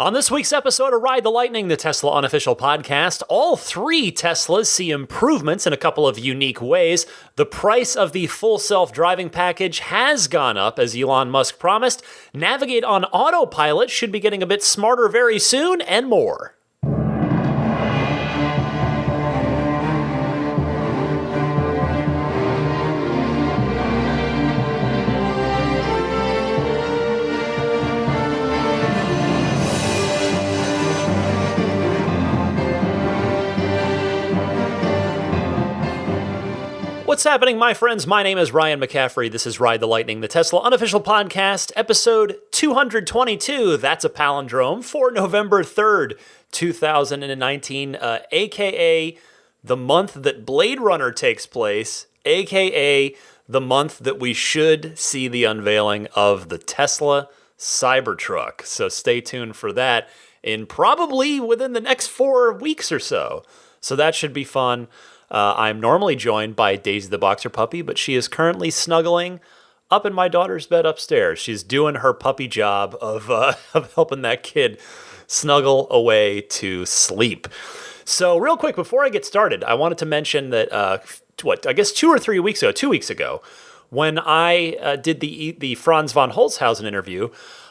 On this week's episode of Ride the Lightning, the Tesla unofficial podcast, all three Teslas see improvements in a couple of unique ways. The price of the full self-driving package has gone up, as Elon Musk promised. Navigate on Autopilot should be getting a bit smarter very soon, and more. What's happening, my friends? My name is Ryan McCaffrey. This is Ride the Lightning, the Tesla unofficial podcast, episode 222. That's a palindrome for November 3rd, 2019, aka the month that Blade Runner takes place, aka the month that we should see the unveiling of the Tesla Cybertruck. So stay tuned for that in probably within the next 4 weeks or so. So that should be fun. I'm normally joined by Daisy the Boxer Puppy, but she is currently snuggling up in my daughter's bed upstairs. She's doing her puppy job of helping that kid snuggle away to sleep. So real quick, before I get started, I wanted to mention that, I guess 2 weeks ago, when I did the Franz von Holzhausen interview,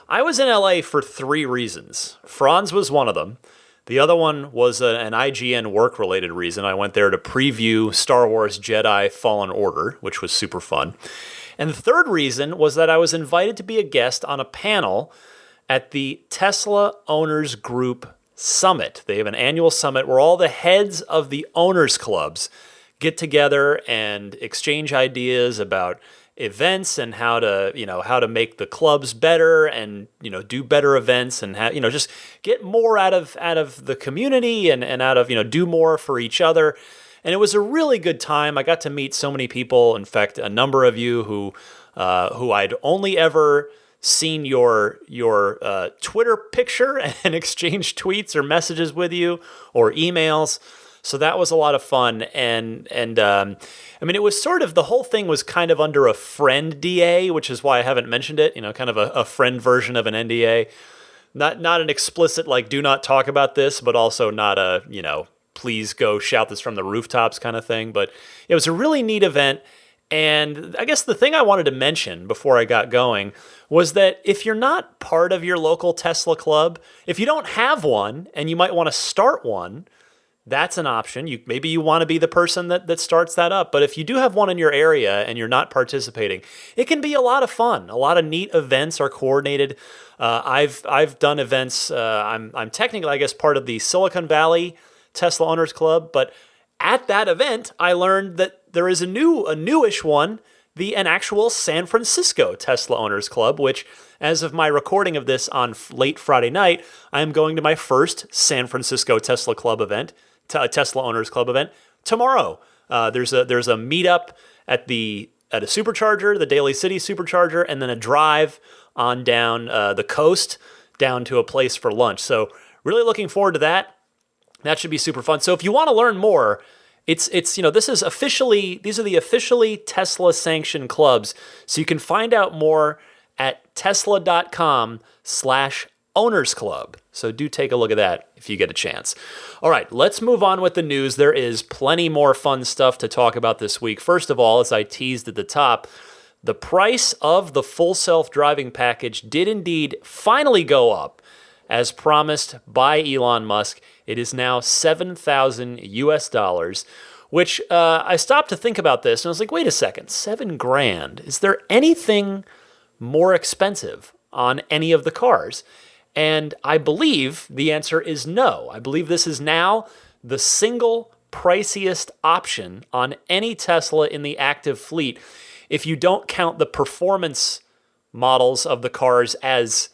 I was in LA for 3 reasons. Franz was one of them. The other one was an IGN work-related reason. I went there to preview Star Wars Jedi Fallen Order, which was super fun. And the third reason was that I was invited to be a guest on a panel at the Tesla Owners Group Summit. They have an annual summit where all the heads of the owners clubs get together and exchange ideas about events and how to make the clubs better and, do better events and just get more out of the community and out of, do more for each other. And it was a really good time. I got to meet so many people. In fact, a number of you who I'd only ever seen your Twitter picture and exchanged tweets or messages with you or emails. So that was a lot of fun, and it was sort of, the whole thing was kind of under a friend DA, which is why I haven't mentioned it, kind of a friend version of an NDA. Not an explicit, do not talk about this, but also not a, please go shout this from the rooftops kind of thing. But it was a really neat event, and I guess the thing I wanted to mention before I got going was that if you're not part of your local Tesla club, if you don't have one and you might want to start one, that's an option. Maybe you want to be the person that starts that up. But if you do have one in your area and you're not participating, it can be a lot of fun. A lot of neat events are coordinated. I've done events. I'm technically, I guess, part of the Silicon Valley Tesla Owners Club. But at that event, I learned that there is a newish one, an actual San Francisco Tesla Owners Club, which, as of my recording of this on late Friday night, I am going to my first San Francisco Tesla Club event. Tesla Owners Club event tomorrow. There's a meetup at a supercharger, the Daly City supercharger, and then a drive on down the coast down to a place for lunch. So really looking forward to that. That should be super fun. So if you want to learn more, these are the officially Tesla sanctioned clubs. So you can find out more at tesla.com/owners club. So do take a look at that if you get a chance. All right, let's move on with the news. There is plenty more fun stuff to talk about this week. First of all, as I teased at the top, the price of the full self-driving package did indeed finally go up, as promised by Elon Musk. It is now $7,000 US, which I stopped to think about this and I was like, wait a second, $7,000. Is there anything more expensive on any of the cars? And I believe the answer is no. I believe this is now the single priciest option on any Tesla in the active fleet, if you don't count the performance models of the cars as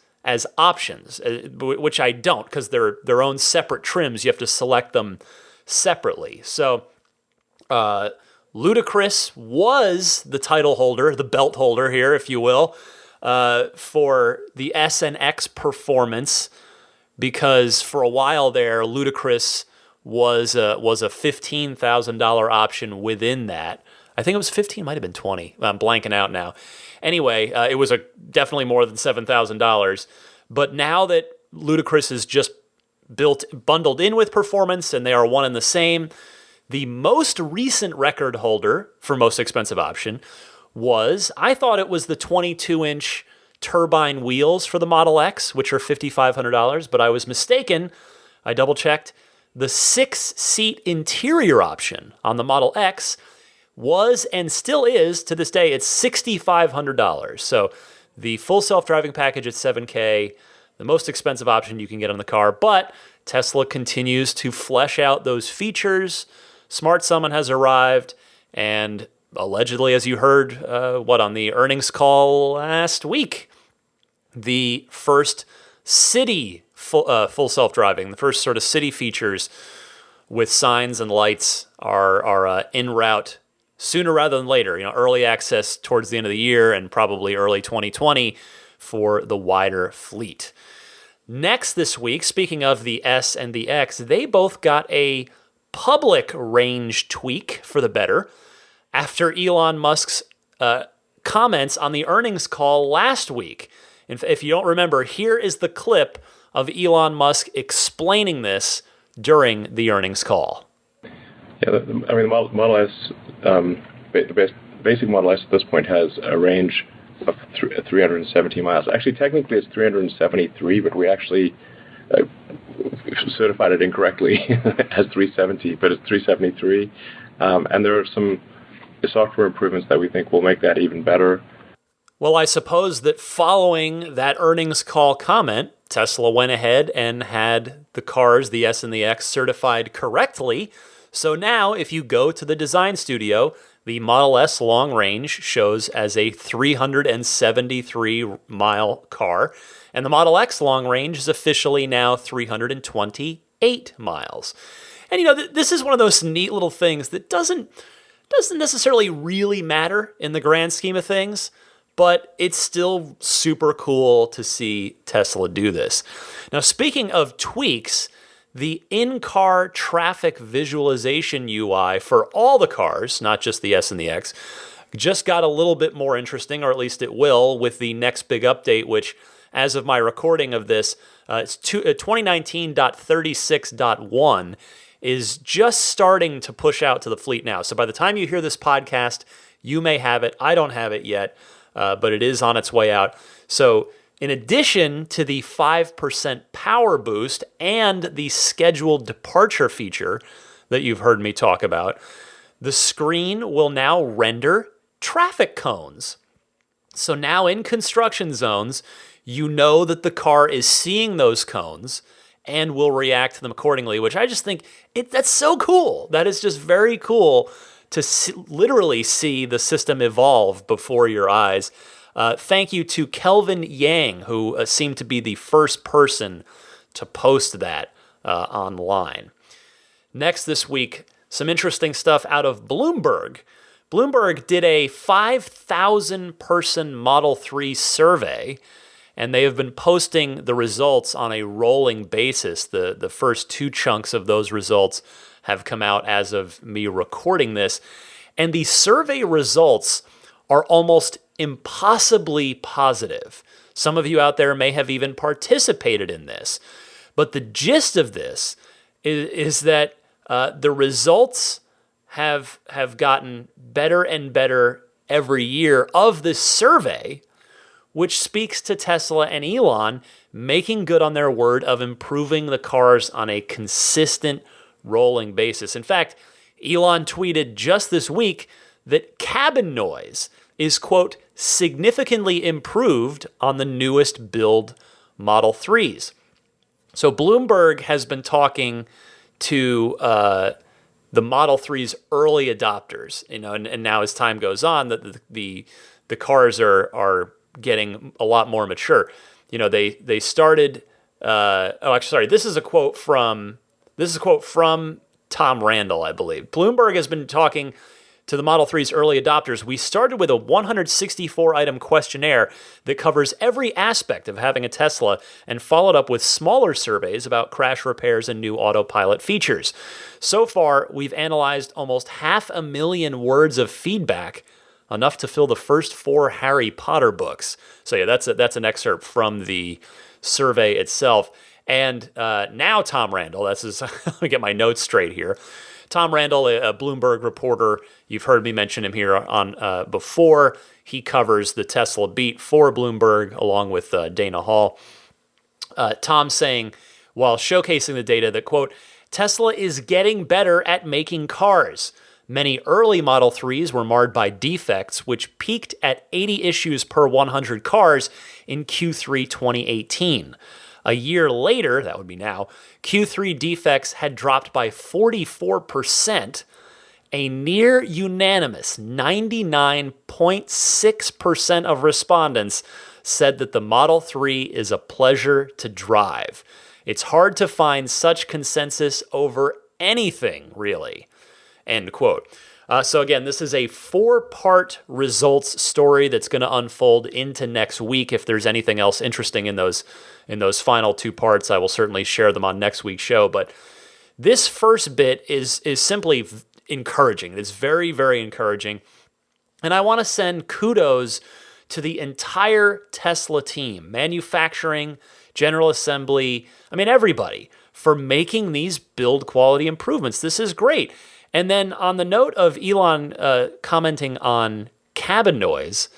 options, which I don't, because they're their own separate trims. You have to select them separately. So Ludacris was the title holder, the belt holder here, if you will, for the S and X performance, because for a while there, Ludacris was a $15,000 option within that. I think it was 15, might have been 20. I'm blanking out now. Anyway, it was definitely more than $7,000. But now that Ludicrous is just bundled in with performance, and they are one and the same. The most recent record holder for most expensive option I thought it was the 22-inch turbine wheels for the Model X, which are $5,500, but I was mistaken. I double-checked. The 6-seat interior option on the Model X was and still is, to this day, it's $6,500. So the full self-driving package at $7,000, the most expensive option you can get on the car, but Tesla continues to flesh out those features. Smart Summon has arrived, and allegedly, as you heard, on the earnings call last week, the first city full self-driving, the first sort of city features with signs and lights are en route sooner rather than later. Early access towards the end of the year and probably early 2020 for the wider fleet. Next this week, speaking of the S and the X, they both got a public range tweak for the better after Elon Musk's comments on the earnings call last week. If you don't remember, here is the clip of Elon Musk explaining this during the earnings call. Yeah, the Model S, the basic Model S at this point has a range of 370 miles. Actually, technically it's 373, but we actually certified it incorrectly as 370, but it's 373. And there are some software improvements that we think will make that even better. Well, I suppose that following that earnings call comment, Tesla went ahead and had the cars, the S and the X, certified correctly. So now, if you go to the design studio, the Model S long range shows as a 373-mile car, and the Model X long range is officially now 328 miles. And, this is one of those neat little things that doesn't necessarily really matter in the grand scheme of things, but it's still super cool to see Tesla do this. Now, speaking of tweaks, the in-car traffic visualization UI for all the cars, not just the S and the X, just got a little bit more interesting, or at least it will, with the next big update, which, as of my recording of this, it's 2019.36.1, is just starting to push out to the fleet now. So by the time you hear this podcast, you may have it. I don't have it yet, but it is on its way out. So in addition to the 5% power boost and the scheduled departure feature that you've heard me talk about, the screen will now render traffic cones. So now in construction zones, you know that the car is seeing those cones and will react to them accordingly, which I just think that's so cool. That is just very cool to literally see the system evolve before your eyes. Thank you to Kelvin Yang, who seemed to be the first person to post that online. Next this week, some interesting stuff out of Bloomberg. Bloomberg did a 5,000-person Model 3 survey, and they have been posting the results on a rolling basis. The first two chunks of those results have come out as of me recording this. And the survey results are almost impossibly positive. Some of you out there may have even participated in this. But the gist of this is that the results have gotten better and better every year of this survey, which speaks to Tesla and Elon making good on their word of improving the cars on a consistent, rolling basis. In fact, Elon tweeted just this week that cabin noise is, quote, significantly improved on the newest build Model 3s. So Bloomberg has been talking to the Model 3's early adopters, and now as time goes on, the cars are getting a lot more mature. They started. This is a quote from Tom Randall, I believe. Bloomberg has been talking to the Model 3's early adopters. We started with a 164-item questionnaire that covers every aspect of having a Tesla, and followed up with smaller surveys about crash repairs and new Autopilot features. So far, we've analyzed almost 500,000 words of feedback, enough to fill the first 4 Harry Potter books. So yeah, that's an excerpt from the survey itself. And now Tom Randall, let me get my notes straight here. Tom Randall, a Bloomberg reporter, you've heard me mention him here on before. He covers the Tesla beat for Bloomberg along with Dana Hall. Tom saying, while showcasing the data, that, quote, Tesla is getting better at making cars. Many early Model 3s were marred by defects, which peaked at 80 issues per 100 cars in Q3 2018. A year later, that would be now, Q3 defects had dropped by 44%. A near unanimous 99.6% of respondents said that the Model 3 is a pleasure to drive. It's hard to find such consensus over anything, really. End quote. So again, this is a 4-part results story that's going to unfold into next week. If there's anything else interesting in those final 2 parts, I will certainly share them on next week's show. But this first bit is simply encouraging. It's very, very encouraging. And I want to send kudos to the entire Tesla team, manufacturing, General Assembly, everybody, for making these build quality improvements. This is great. And then on the note of Elon commenting on cabin noise,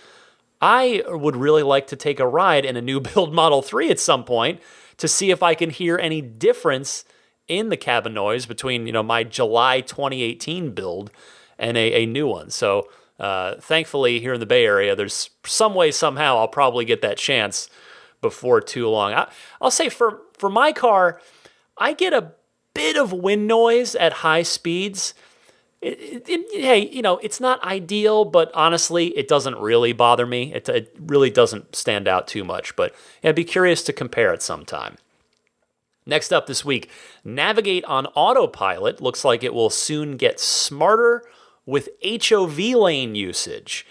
I would really like to take a ride in a new build Model 3 at some point to see if I can hear any difference in the cabin noise between, my July 2018 build and a new one. So thankfully here in the Bay Area, there's some way, somehow, I'll probably get that chance before too long. I'll say for my car, I get a bit of wind noise at high speeds. It's not ideal, but honestly, it doesn't really bother me. It really doesn't stand out too much, but I'd be curious to compare it sometime. Next up this week, Navigate on Autopilot looks like it will soon get smarter with HOV lane usage.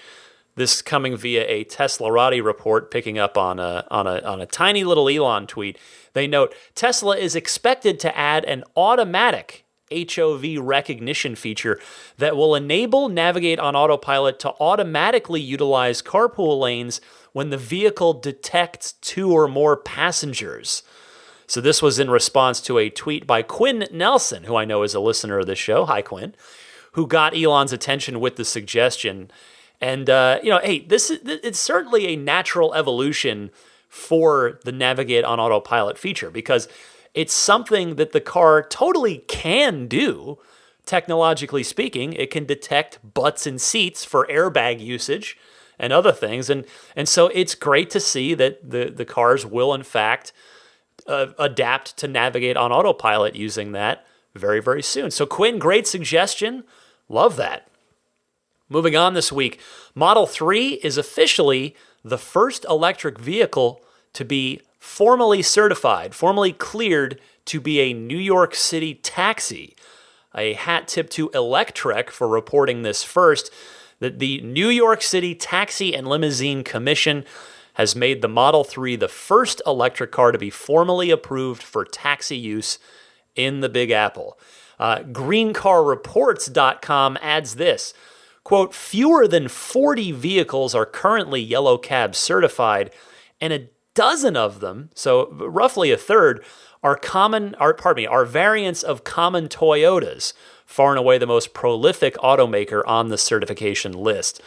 This coming via a Teslarati report, picking up on a tiny little Elon tweet. They note, Tesla is expected to add an automatic HOV recognition feature that will enable Navigate on Autopilot to automatically utilize carpool lanes when the vehicle detects 2 or more passengers. So this was in response to a tweet by Quinn Nelson, who I know is a listener of this show. Hi, Quinn. Who got Elon's attention with the suggestion. And, it's certainly a natural evolution for the Navigate on Autopilot feature because it's something that the car totally can do, technologically speaking. It can detect butts and seats for airbag usage and other things. And so it's great to see that the cars will, in fact, adapt to Navigate on Autopilot using that very, very soon. So Quinn, great suggestion. Love that. Moving on this week, Model 3 is officially the first electric vehicle to be formally certified, formally cleared to be a New York City taxi. A hat tip to Electrek for reporting this first, that the New York City Taxi and Limousine Commission has made the Model 3 the first electric car to be formally approved for taxi use in the Big Apple. GreenCarReports.com adds this, quote, fewer than 40 vehicles are currently Yellow Cab certified, and a dozen of them, so roughly a third, are variants of common Toyotas, far and away the most prolific automaker on the certification list.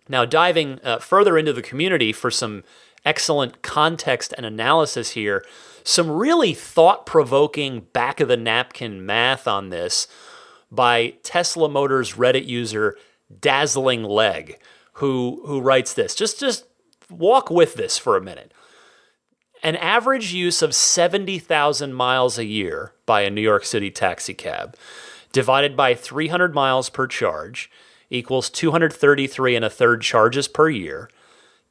Now, diving further into the community for some excellent context and analysis here, some really thought-provoking back-of-the-napkin math on this by Tesla Motors Reddit user Dazzling Leg, who writes this. Just walk with this for a minute. An average use of 70,000 miles a year by a New York City taxi cab divided by 300 miles per charge equals 233 1/3 charges per year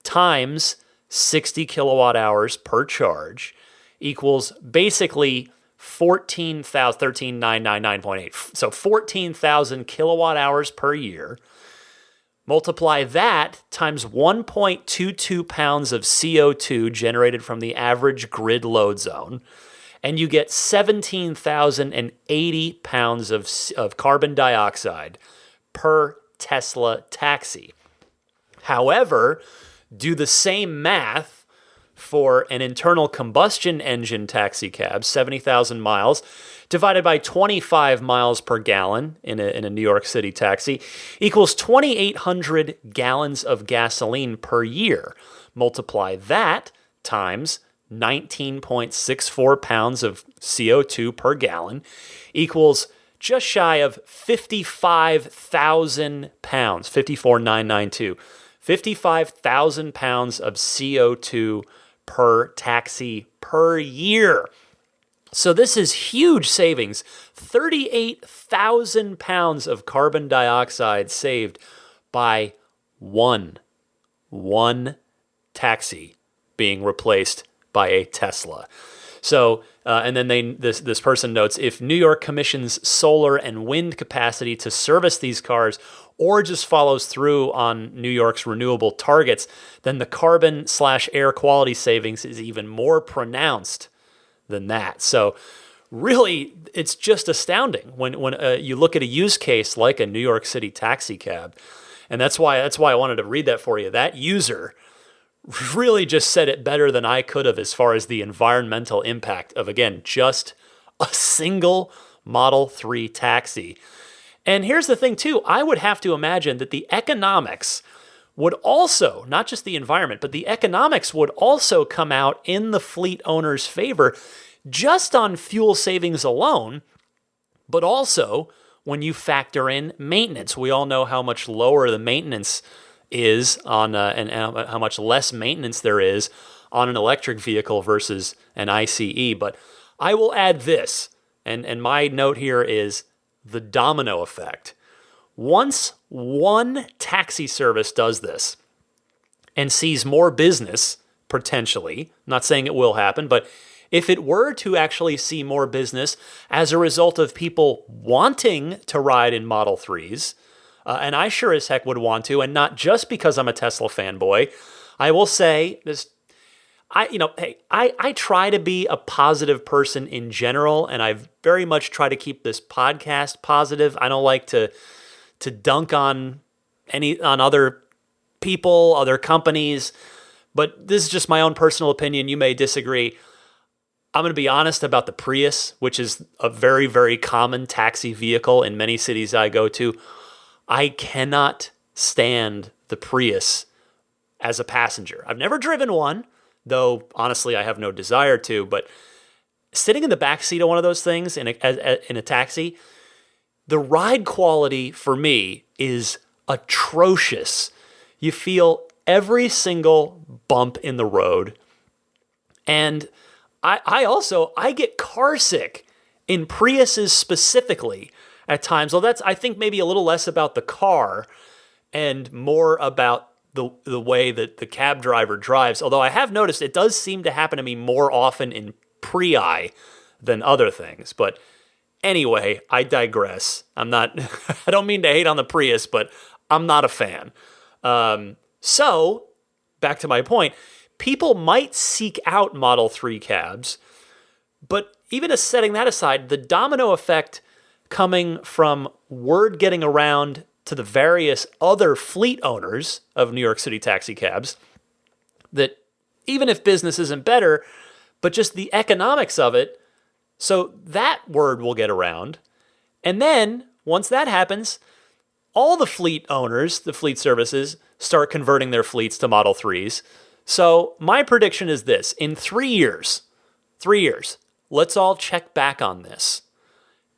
times 60 kilowatt hours per charge equals basically 13,999.8. So 14,000 kilowatt hours per year. Multiply that times 1.22 pounds of CO2 generated from the average grid load zone, and you get 17,080 pounds of carbon dioxide per Tesla taxi. However, do the same math for an internal combustion engine taxi cab, 70,000 miles, divided by 25 miles per gallon in a New York City taxi, equals 2,800 gallons of gasoline per year. Multiply that times 19.64 pounds of CO2 per gallon, equals just shy of 55,000 pounds, 54,992. 55,000 pounds of CO2 per taxi per year. So this is huge savings. 38,000 pounds of carbon dioxide saved by one taxi being replaced by a Tesla. So, and then this person notes, if New York commissions solar and wind capacity to service these cars, or just follows through on New York's renewable targets, then the carbon/air quality savings is even more pronounced than that. So really, it's just astounding when you look at a use case like a New York City taxi cab. And that's why I wanted to read that for you. That user really just said it better than I could have as far as the environmental impact of, again, just a single Model 3 taxi. And here's the thing, too. I would have to imagine that the economics would also, not just the environment, but the economics would also come out in the fleet owner's favor just on fuel savings alone, but also when you factor in maintenance. We all know how much lower the maintenance is on and how much less maintenance there is on an electric vehicle versus an ICE. But I will add this, and my note here is the domino effect. Once one taxi service does this and sees more business, potentially, not saying it will happen, but if it were to actually see more business as a result of people wanting to ride in Model 3s, and I sure as heck would want to, and not just because I'm a Tesla fanboy, I will say this. I try to be a positive person in general, and I very much try to keep this podcast positive. I don't like to dunk on other people, other companies, but this is just my own personal opinion. You may disagree. I'm going to be honest about the Prius, which is a very, very common taxi vehicle in many cities I go to. I cannot stand the Prius as a passenger. I've never driven one, though honestly I have no desire to, but sitting in the back seat of one of those things in a taxi, the ride quality for me is atrocious. You feel every single bump in the road. And I get car sick in Priuses specifically at times. Well, that's, I think, maybe a little less about the car and more about the way that the cab driver drives. Although I have noticed it does seem to happen to me more often in Prii than other things. But anyway, I digress. I don't mean to hate on the Prius, but I'm not a fan. So back to my point, people might seek out Model 3 cabs, but even setting that aside, the domino effect coming from word getting around to the various other fleet owners of New York City taxi cabs, that even if business isn't better, but just the economics of it, so that word will get around. And then, once that happens, all the fleet owners, the fleet services, start converting their fleets to Model 3s. So my prediction is this: in 3 years, let's all check back on this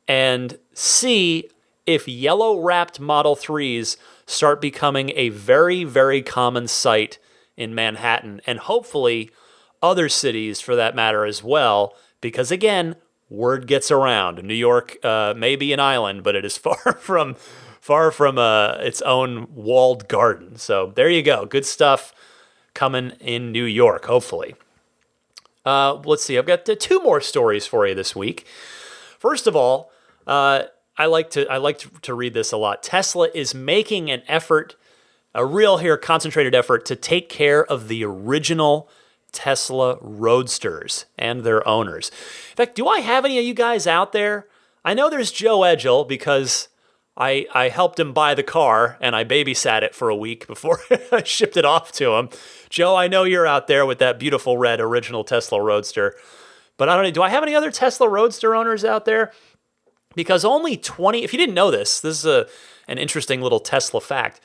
and see if yellow-wrapped Model 3s start becoming a very, very common sight in Manhattan, and hopefully other cities for that matter as well, because again, word gets around. New York may be an island, but it is far from its own walled garden. So there you go. Good stuff coming in New York, hopefully. Let's see. I've got 2 more stories for you this week. First of all, I like to read this a lot. Tesla is making an effort, a real concentrated effort to take care of the original Tesla Roadsters and their owners. In fact, do I have any of you guys out there? I know there's Joe Edgel because I helped him buy the car, and I babysat it for a week before I shipped it off to him. Joe, I know you're out there with that beautiful red original Tesla Roadster, but I don't know, do I have any other Tesla Roadster owners out there? Because only 20, if you didn't know this is an interesting little Tesla fact.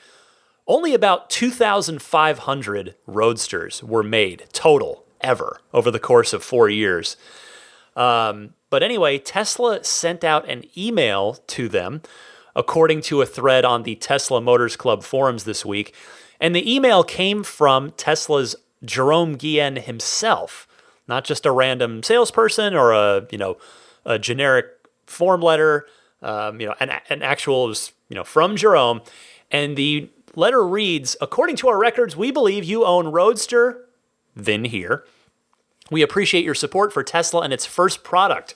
Only about 2,500 Roadsters were made total ever over the course of 4 years. But anyway, Tesla sent out an email to them, according to a thread on the Tesla Motors Club forums this week. And the email came from Tesla's Jerome Guillen himself, not just a random salesperson or a generic form letter, an actual, was, from Jerome. And the letter reads, according to our records, we believe you own Roadster, VIN here. We appreciate your support for Tesla and its first product.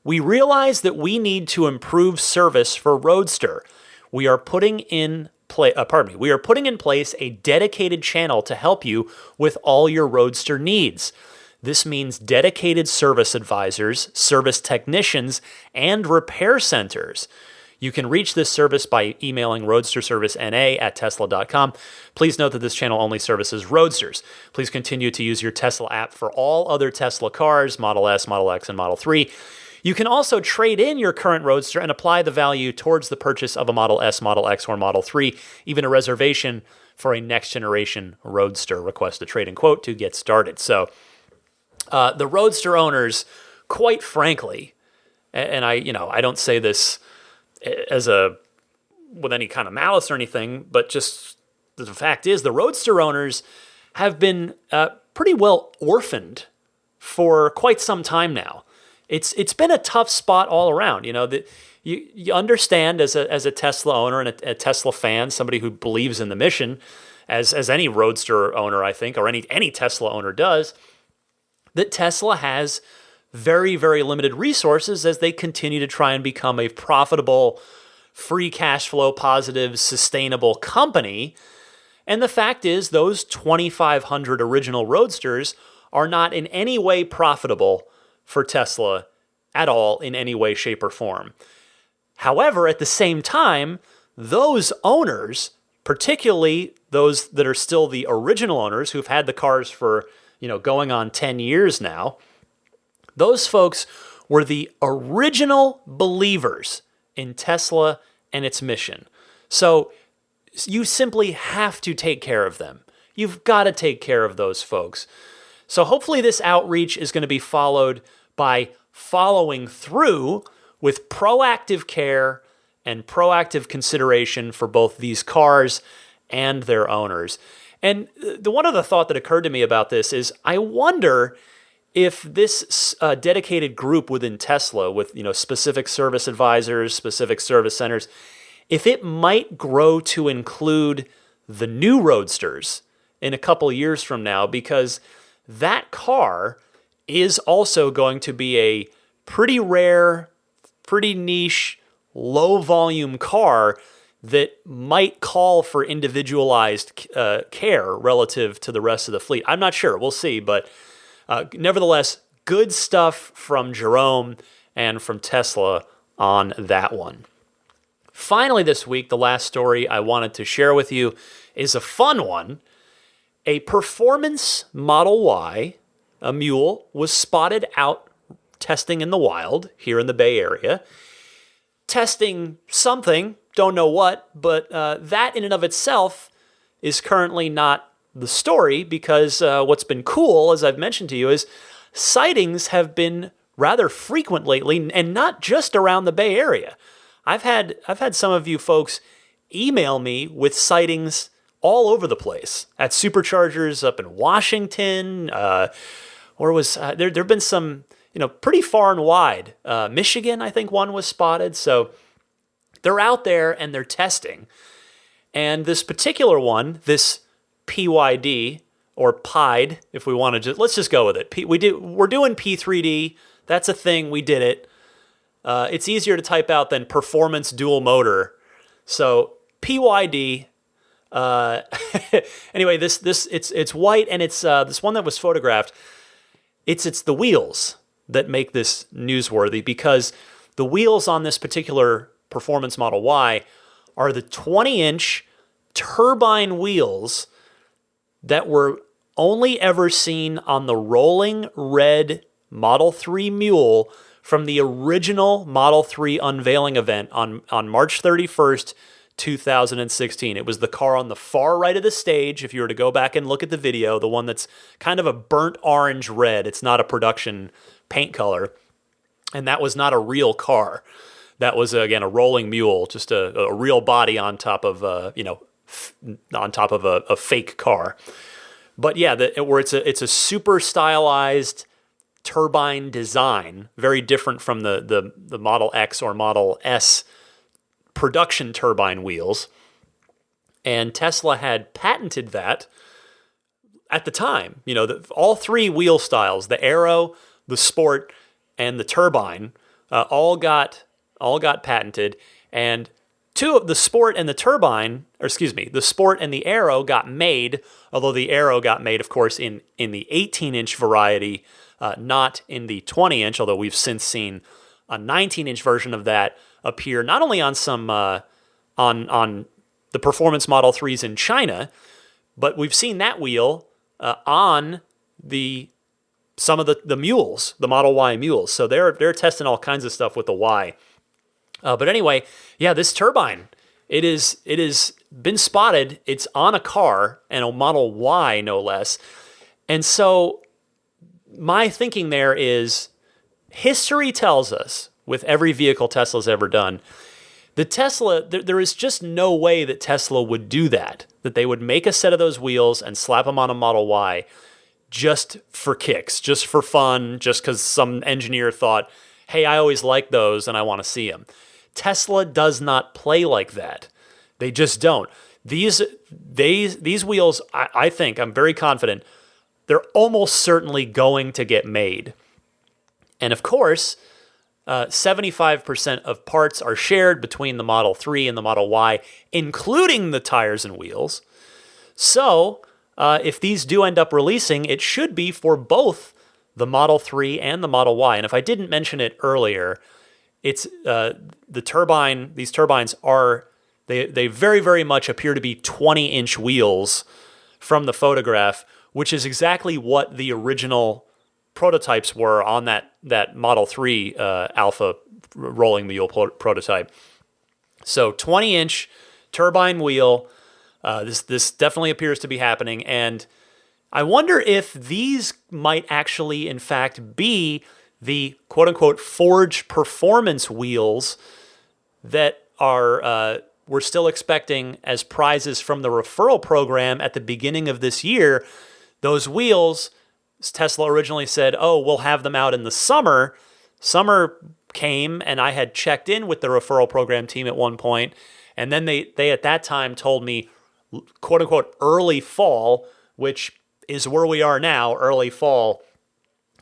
We realize that we need to improve service for Roadster. We are putting in place a dedicated channel to help you with all your Roadster needs. This means dedicated service advisors, service technicians, and repair centers. You can reach this service by emailing roadsterservicena@tesla.com. Please note that this channel only services Roadsters. Please continue to use your Tesla app for all other Tesla cars, Model S, Model X, and Model 3. You can also trade in your current Roadster and apply the value towards the purchase of a Model S, Model X, or Model 3, even a reservation for a next-generation Roadster. Request a trade-in quote to get started. So the Roadster owners, quite frankly, and I don't say this with any kind of malice or anything, but just the fact is the Roadster owners have been pretty well orphaned for quite some time now. It's been a tough spot all around. You understand as a Tesla owner and a Tesla fan, somebody who believes in the mission, as any Roadster owner, I think, or any Tesla owner does, that Tesla has very, very limited resources as they continue to try and become a profitable, free cash flow positive, sustainable company. And the fact is, those 2,500 original Roadsters are not in any way profitable for Tesla at all in any way, shape, or form. However, at the same time, those owners, particularly those that are still the original owners who've had the cars for, going on 10 years now, those folks were the original believers in Tesla and its mission. So you simply have to take care of them. You've got to take care of those folks. So hopefully this outreach is going to be followed by following through with proactive care and proactive consideration for both these cars and their owners. And the one other thought that occurred to me about this is I wonder if this dedicated group within Tesla with specific service advisors, specific service centers, if it might grow to include the new Roadsters in a couple years from now, because that car is also going to be a pretty rare, pretty niche, low-volume car that might call for individualized care relative to the rest of the fleet. I'm not sure. We'll see. But nevertheless, good stuff from Jerome and from Tesla on that one. Finally this week, the last story I wanted to share with you is a fun one. A performance Model Y, a mule, was spotted out testing in the wild here in the Bay Area. Testing something, don't know what, but that in and of itself is currently not the story, because what's been cool, as I've mentioned to you, is sightings have been rather frequent lately, and not just around the Bay Area. I've had some of you folks email me with sightings all over the place at superchargers up in Washington, there have been some, pretty far and wide. Michigan, I think one was spotted. So they're out there and they're testing. And this particular one, this PYD or PIDE, if we want to let's just go with it. We're doing P3D. That's a thing. We did it. It's easier to type out than performance dual motor. So PYD. Anyway, it's white, and it's this one that was photographed. It's the wheels that make this newsworthy, because the wheels on this particular Performance Model Y are the 20-inch turbine wheels that were only ever seen on the rolling red Model 3 Mule from the original Model 3 unveiling event on March 31st, 2016. It was the car on the far right of the stage, if you were to go back and look at the video, the one that's kind of a burnt orange red. It's not a production paint color. And that was not a real car. That was, again, a rolling mule, just a real body on top of, on top of a fake car. But yeah, where it's a super stylized turbine design, very different from the Model X or Model S production turbine wheels. And Tesla had patented that at the time. All three wheel styles, the Aero, the Sport, and the Turbine, all got patented. And two of the Sport and the Turbine, the Sport and the Aero got made, although the Aero got made, of course, in the 18-inch variety, not in the 20-inch, although we've since seen a 19-inch version of that appear not only on some on the Performance Model 3s in China, but we've seen that wheel on some of the mules, the Model Y mules. So they're testing all kinds of stuff with the Y. But anyway, yeah, this turbine, it is been spotted. It's on a car, and a Model Y no less. And so my thinking there is, history tells us, with every vehicle Tesla's ever done, there is just no way that Tesla would do that they would make a set of those wheels and slap them on a Model Y just for kicks, just for fun, just because some engineer thought, hey, I always like those and I want to see them. Tesla does not play like that. They just don't. These wheels, I think, I'm very confident, they're almost certainly going to get made. And of course, 75% of parts are shared between the Model 3 and the Model Y, including the tires and wheels. So, if these do end up releasing, it should be for both the Model 3 and the Model Y. And if I didn't mention it earlier, it's these turbines are, they very, very much appear to be 20-inch wheels from the photograph, which is exactly what the original prototypes were on that Model 3 Alpha rolling mule prototype. So 20-inch turbine wheel. This definitely appears to be happening, and I wonder if these might actually, in fact, be the quote-unquote forged performance wheels that we're still expecting as prizes from the referral program at the beginning of this year. Those wheels, Tesla originally said, we'll have them out in the summer. Summer came, and I had checked in with the referral program team at one point, and then they at that time told me, quote-unquote, early fall, which is where we are now, early fall.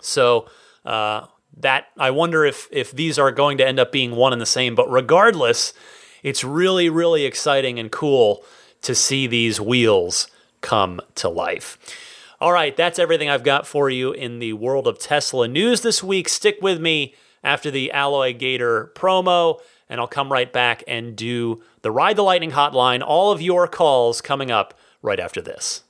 So that I wonder if these are going to end up being one and the same. But regardless, it's really, really exciting and cool to see these wheels come to life. All right, that's everything I've got for you in the world of Tesla news this week. Stick with me after the Alloy Gator promo, and I'll come right back and do the Ride the Lightning hotline. All of your calls coming up right after this.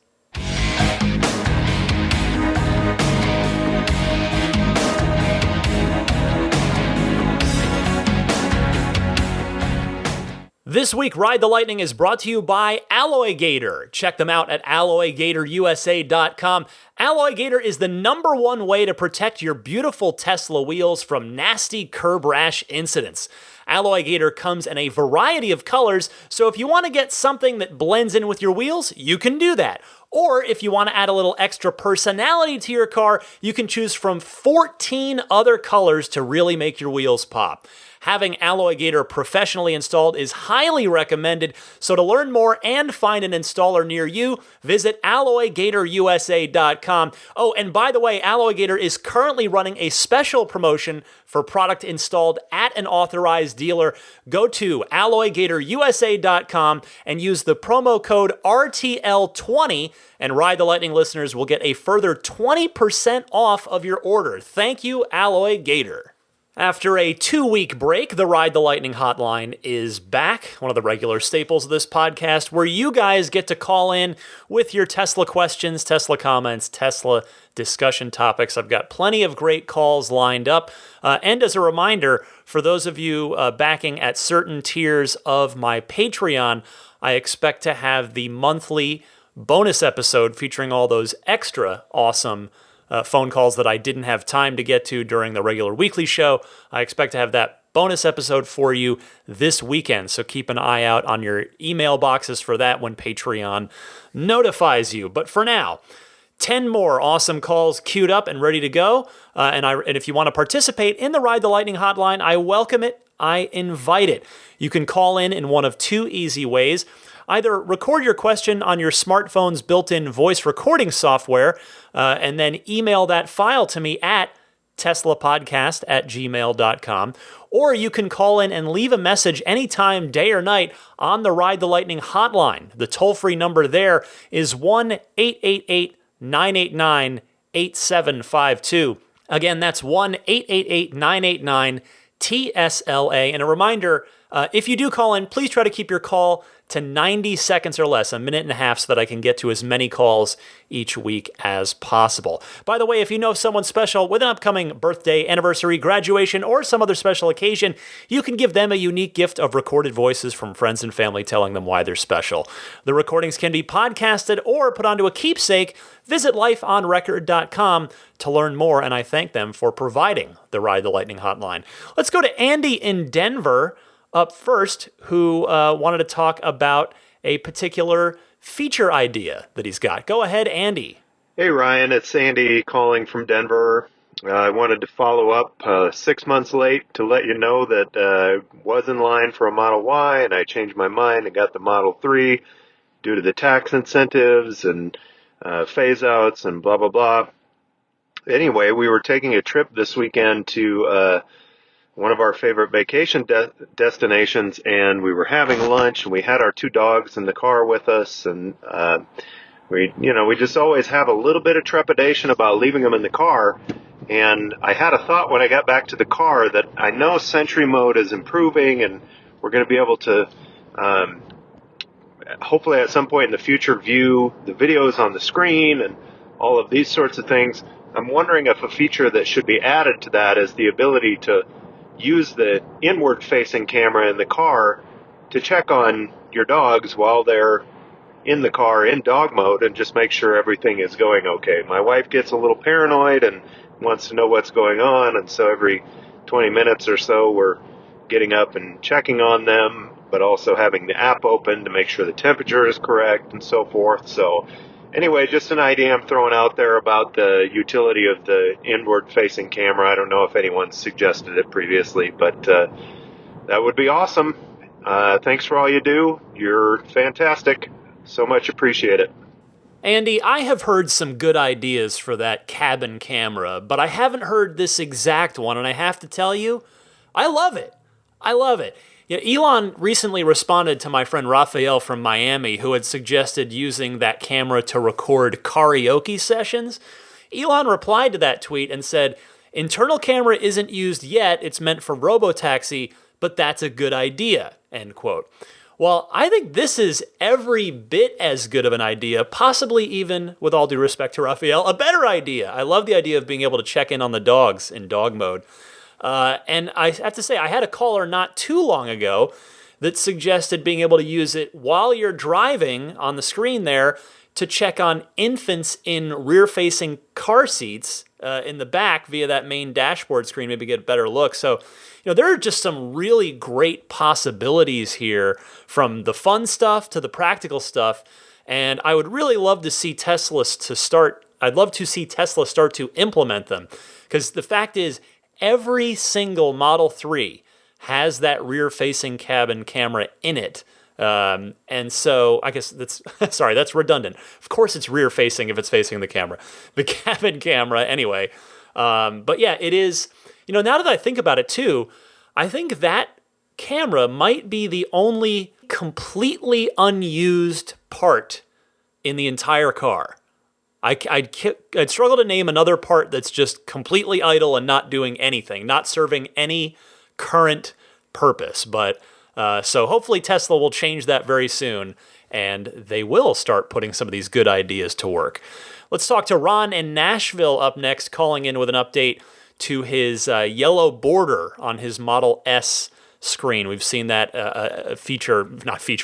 This week, Ride the Lightning is brought to you by Alloy Gator. Check them out at alloygatorusa.com. Alloy Gator is the #1 way to protect your beautiful Tesla wheels from nasty curb rash incidents. Alloy Gator comes in a variety of colors, so if you want to get something that blends in with your wheels, you can do that. Or if you want to add a little extra personality to your car, you can choose from 14 other colors to really make your wheels pop. Having Alloy Gator professionally installed is highly recommended, so to learn more and find an installer near you, visit alloygatorusa.com. Oh, and by the way, Alloy Gator is currently running a special promotion for product installed at an authorized dealer. Go to alloygatorusa.com and use the promo code RTL20, and Ride the Lightning listeners will get a further 20% off of your order. Thank you, Alloy Gator. After a 2-week break, the Ride the Lightning hotline is back, one of the regular staples of this podcast, where you guys get to call in with your Tesla questions, Tesla comments, Tesla discussion topics. I've got plenty of great calls lined up. And as a reminder, for those of you backing at certain tiers of my Patreon, I expect to have the monthly bonus episode featuring all those extra awesome phone calls that I didn't have time to get to during the regular weekly show. I expect to have that bonus episode for you this weekend, so keep an eye out on your email boxes for that when Patreon notifies you. But for now, 10 more awesome calls queued up and ready to go. And if you want to participate in the Ride the Lightning hotline, I welcome it. I invite it. You can call in one of two easy ways. Either record your question on your smartphone's built-in voice recording software and then email that file to me at teslapodcast@gmail.com. Or you can call in and leave a message anytime, day or night, on the Ride the Lightning hotline. The toll-free number there is 1-888-989-8752. Again, that's 1-888-989-TSLA. And a reminder, if you do call in, please try to keep your call to 90 seconds or less, a minute and a half, so that I can get to as many calls each week as possible. By the way, if you know someone special with an upcoming birthday, anniversary, graduation, or some other special occasion, you can give them a unique gift of recorded voices from friends and family telling them why they're special. The recordings can be podcasted or put onto a keepsake. Visit lifeonrecord.com to learn more, and I thank them for providing the Ride the Lightning hotline. Let's go to Andy in Denver up first, who wanted to talk about a particular feature idea that he's got. Go ahead, Andy. Hey, Ryan. It's Andy calling from Denver. I wanted to follow up 6 months late to let you know that I was in line for a Model Y, and I changed my mind and got the Model 3 due to the tax incentives and phase-outs and blah, blah, blah. Anyway, we were taking a trip this weekend to one of our favorite vacation destinations, and we were having lunch, and we had our two dogs in the car with us, and we just always have a little bit of trepidation about leaving them in the car. And I had a thought when I got back to the car that I know Sentry mode is improving, and we're going to be able to hopefully at some point in the future view the videos on the screen and all of these sorts of things. I'm wondering if a feature that should be added to that is the ability to use the inward-facing camera in the car to check on your dogs while they're in the car in dog mode and just make sure everything is going okay. My wife gets a little paranoid and wants to know what's going on, and so every 20 minutes or so we're getting up and checking on them, but also having the app open to make sure the temperature is correct and so forth. So anyway, just an idea I'm throwing out there about the utility of the inward-facing camera. I don't know if anyone suggested it previously, but that would be awesome. Thanks for all you do. You're fantastic. So much appreciate it. Andy, I have heard some good ideas for that cabin camera, but I haven't heard this exact one, and I have to tell you, I love it. I love it. Yeah, Elon recently responded to my friend Raphael from Miami, who had suggested using that camera to record karaoke sessions. Elon replied to that tweet and said, "Internal camera isn't used yet, it's meant for robotaxi, but that's a good idea," end quote. Well, I think this is every bit as good of an idea, possibly even, with all due respect to Raphael, a better idea. I love the idea of being able to check in on the dogs in dog mode. And I have to say, I had a caller not too long ago that suggested being able to use it while you're driving on the screen there to check on infants in rear-facing car seats in the back via that main dashboard screen, maybe get a better look. So, there are just some really great possibilities here, from the fun stuff to the practical stuff. And I would really love to see Tesla start to implement them. Because the fact is, every single Model 3 has that rear-facing cabin camera in it. And so I guess that's redundant. Of course it's rear-facing if it's facing the camera. The cabin camera, anyway. But yeah, it is, now that I think about it too, I think that camera might be the only completely unused part in the entire car. I'd struggle to name another part that's just completely idle and not doing anything, not serving any current purpose. But so hopefully Tesla will change that very soon, and they will start putting some of these good ideas to work. Let's talk to Ron in Nashville up next, calling in with an update to his yellow border on his Model S screen. We've seen that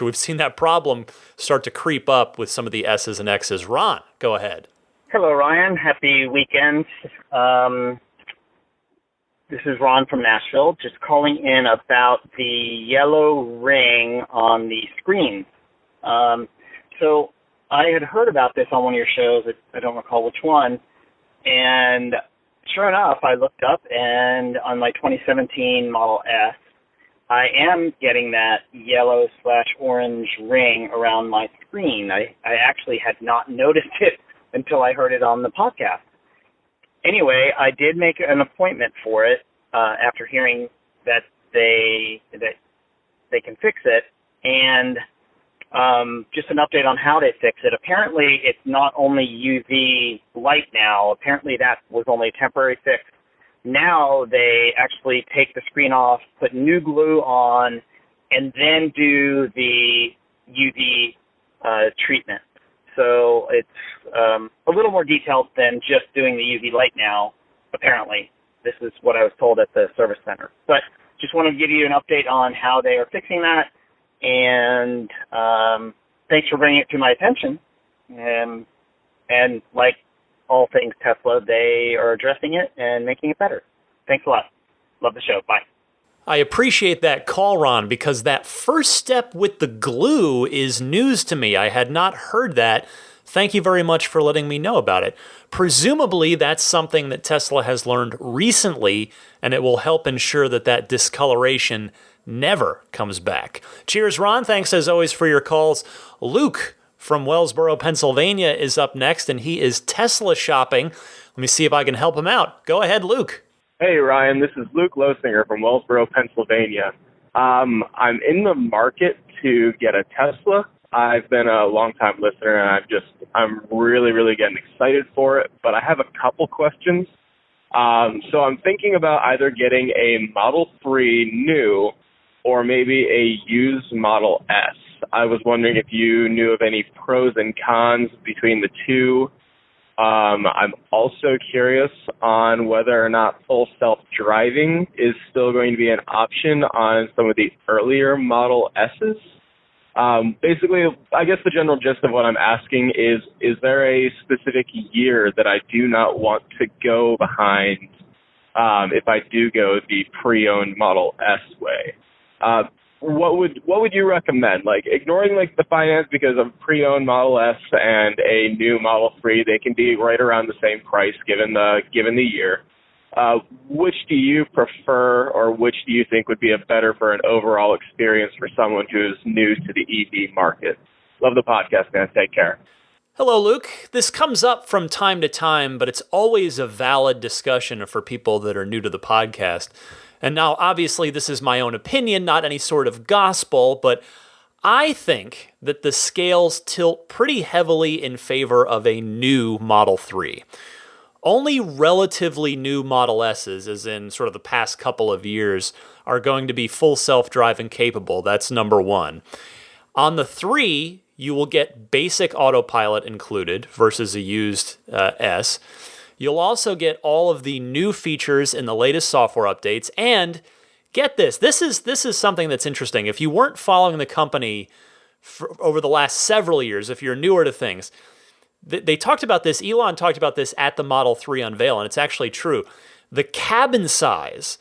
we've seen that problem start to creep up with some of the S's and X's. Ron, go ahead. Hello, Ryan. Happy weekend. This is Ron from Nashville, just calling in about the yellow ring on the screen. So I had heard about this on one of your shows. I don't recall which one. And sure enough, I looked up, and on my 2017 Model S, I am getting that yellow/orange ring around my screen. I actually had not noticed it until I heard it on the podcast. Anyway, I did make an appointment for it after hearing that they can fix it, and just an update on how they fix it. Apparently, it's not only UV light now. Apparently, that was only a temporary fix. Now they actually take the screen off, put new glue on, and then do the UV treatment. So it's a little more detailed than just doing the UV light now, apparently. This is what I was told at the service center. But just wanted to give you an update on how they are fixing that, and thanks for bringing it to my attention. And like all things Tesla, they are addressing it and making it better. Thanks a lot. Love the show. Bye. I appreciate that call, Ron, because that first step with the glue is news to me. I had not heard that. Thank you very much for letting me know about it. Presumably, that's something that Tesla has learned recently, and it will help ensure that that discoloration never comes back. Cheers, Ron. Thanks, as always, for your calls. Luke from Wellsboro, Pennsylvania is up next, and he is Tesla shopping. Let me see if I can help him out. Go ahead, Luke. Hey, Ryan. This is Luke Losinger from Wellsboro, Pennsylvania. I'm in the market to get a Tesla. I've been a long-time listener, and I'm really, really getting excited for it, but I have a couple questions. So I'm thinking about either getting a Model 3 new or maybe a used Model S. I was wondering if you knew of any pros and cons between the two. I'm also curious on whether or not full self-driving is still going to be an option on some of the earlier Model S's. Basically, I guess the general gist of what I'm asking is there a specific year that I do not want to go behind if I do go the pre-owned Model S way? What would you recommend? Like, ignoring like the finance, because of pre-owned Model S and a new Model 3, they can be right around the same price given the year. Which do you prefer, or which do you think would be a better for an overall experience for someone who is new to the EV market? Love the podcast, man. Take care. Hello, Luke. This comes up from time to time, but it's always a valid discussion for people that are new to the podcast. And now, obviously, this is my own opinion, not any sort of gospel, but I think that the scales tilt pretty heavily in favor of a new Model 3. Only relatively new Model S's, as in sort of the past couple of years, are going to be full self-driving capable. That's number one. On the 3, you will get basic Autopilot included versus a used S. You'll also get all of the new features in the latest software updates. And get this, this is something that's interesting. If you weren't following the company over the last several years, if you're newer to things, they talked about this, Elon talked about this at the Model 3 unveil, and it's actually true. The cabin size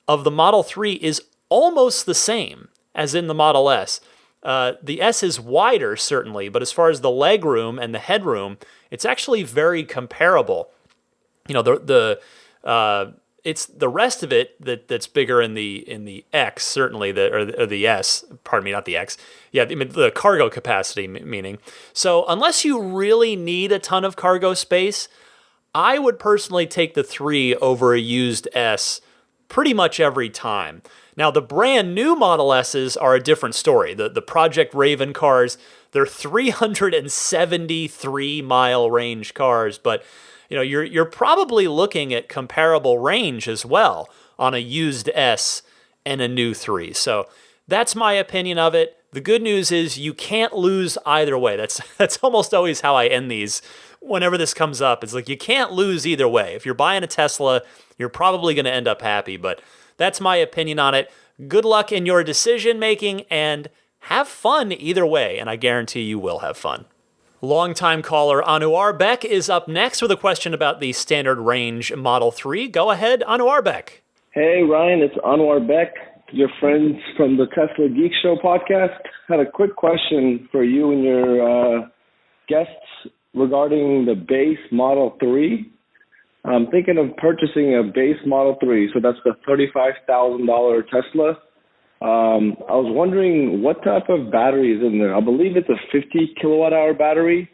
of the Model 3 is almost the same as in the Model S. The S is wider, certainly, but as far as the legroom and the headroom, it's actually very comparable. You know, it's the rest of it that's bigger in the X, certainly, or the S, pardon me, not the X. Yeah, I mean, the cargo capacity, meaning. So unless you really need a ton of cargo space, I would personally take the 3 over a used S pretty much every time. Now, the brand new Model S's are a different story. The Project Raven cars, they're 373-mile range cars, but you're probably looking at comparable range as well on a used S and a new 3. So that's my opinion of it. The good news is you can't lose either way. That's almost always how I end these whenever this comes up. It's like you can't lose either way. If you're buying a Tesla, you're probably going to end up happy, but that's my opinion on it. Good luck in your decision making and have fun either way, and I guarantee you will have fun. Longtime caller Anwar Beck is up next with a question about the standard range Model 3. Go ahead, Anwar Beck. Hey, Ryan, it's Anwar Beck, your friends from the Tesla Geek Show podcast. Had a quick question for you and your guests regarding the base Model 3. I'm thinking of purchasing a base Model 3, so that's the $35,000 Tesla. I was wondering what type of battery is in there. I believe it's a 50 kilowatt-hour battery.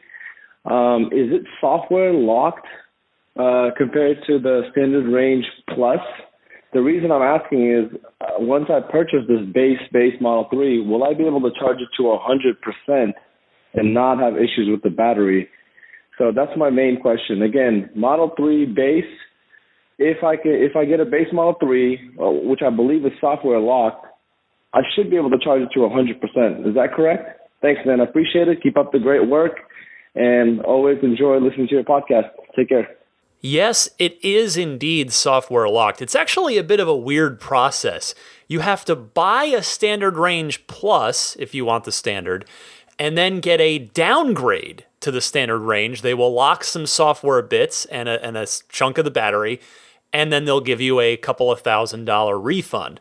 Is it software locked compared to the standard range plus? The reason I'm asking is once I purchase this base Model 3, will I be able to charge it to 100% and not have issues with the battery? So that's my main question. Again, Model 3 base, if I get a base Model 3, which I believe is software locked, I should be able to charge it to 100%. Is that correct? Thanks, man. I appreciate it. Keep up the great work, and always enjoy listening to your podcast. Take care. Yes, it is indeed software locked. It's actually a bit of a weird process. You have to buy a standard range plus, if you want the standard, and then get a downgrade to the standard range. They will lock some software bits and a chunk of the battery, and then they'll give you a couple of $1,000 refund.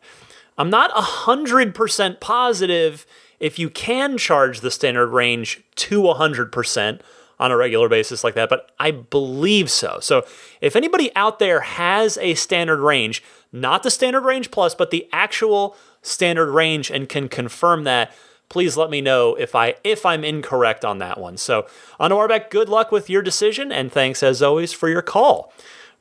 I'm not 100% positive if you can charge the standard range to 100% on a regular basis like that, but I believe so. So if anybody out there has a standard range, not the standard range plus, but the actual standard range and can confirm that, please let me know if I'm incorrect on that one. So Anwar Beck, good luck with your decision, and thanks as always for your call.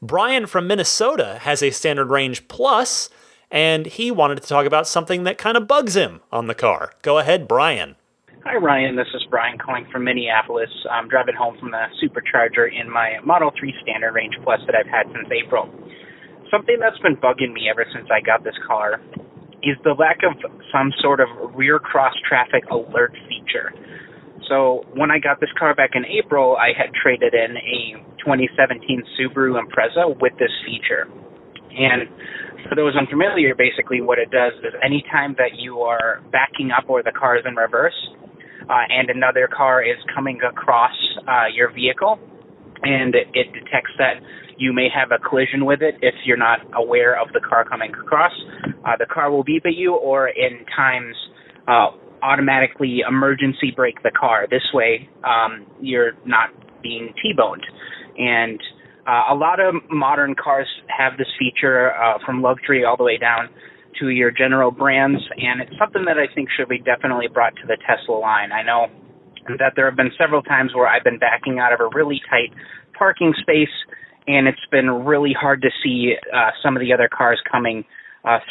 Brian from Minnesota has a standard range plus, and he wanted to talk about something that kind of bugs him on the car. Go ahead, Brian. Hi, Ryan. This is Brian calling from Minneapolis. I'm driving home from the supercharger in my Model 3 Standard Range Plus that I've had since April. Something that's been bugging me ever since I got this car is the lack of some sort of rear cross-traffic alert feature. So when I got this car back in April, I had traded in a 2017 Subaru Impreza with this feature. And for those unfamiliar, basically what it does is anytime that you are backing up or the car is in reverse and another car is coming across your vehicle and it detects that you may have a collision with it if you're not aware of the car coming across, the car will beep at you or in times automatically emergency brake the car. This way you're not being T-boned. And a lot of modern cars have this feature from luxury all the way down to your general brands, and it's something that I think should be definitely brought to the Tesla line. I know that there have been several times where I've been backing out of a really tight parking space, and it's been really hard to see some of the other cars coming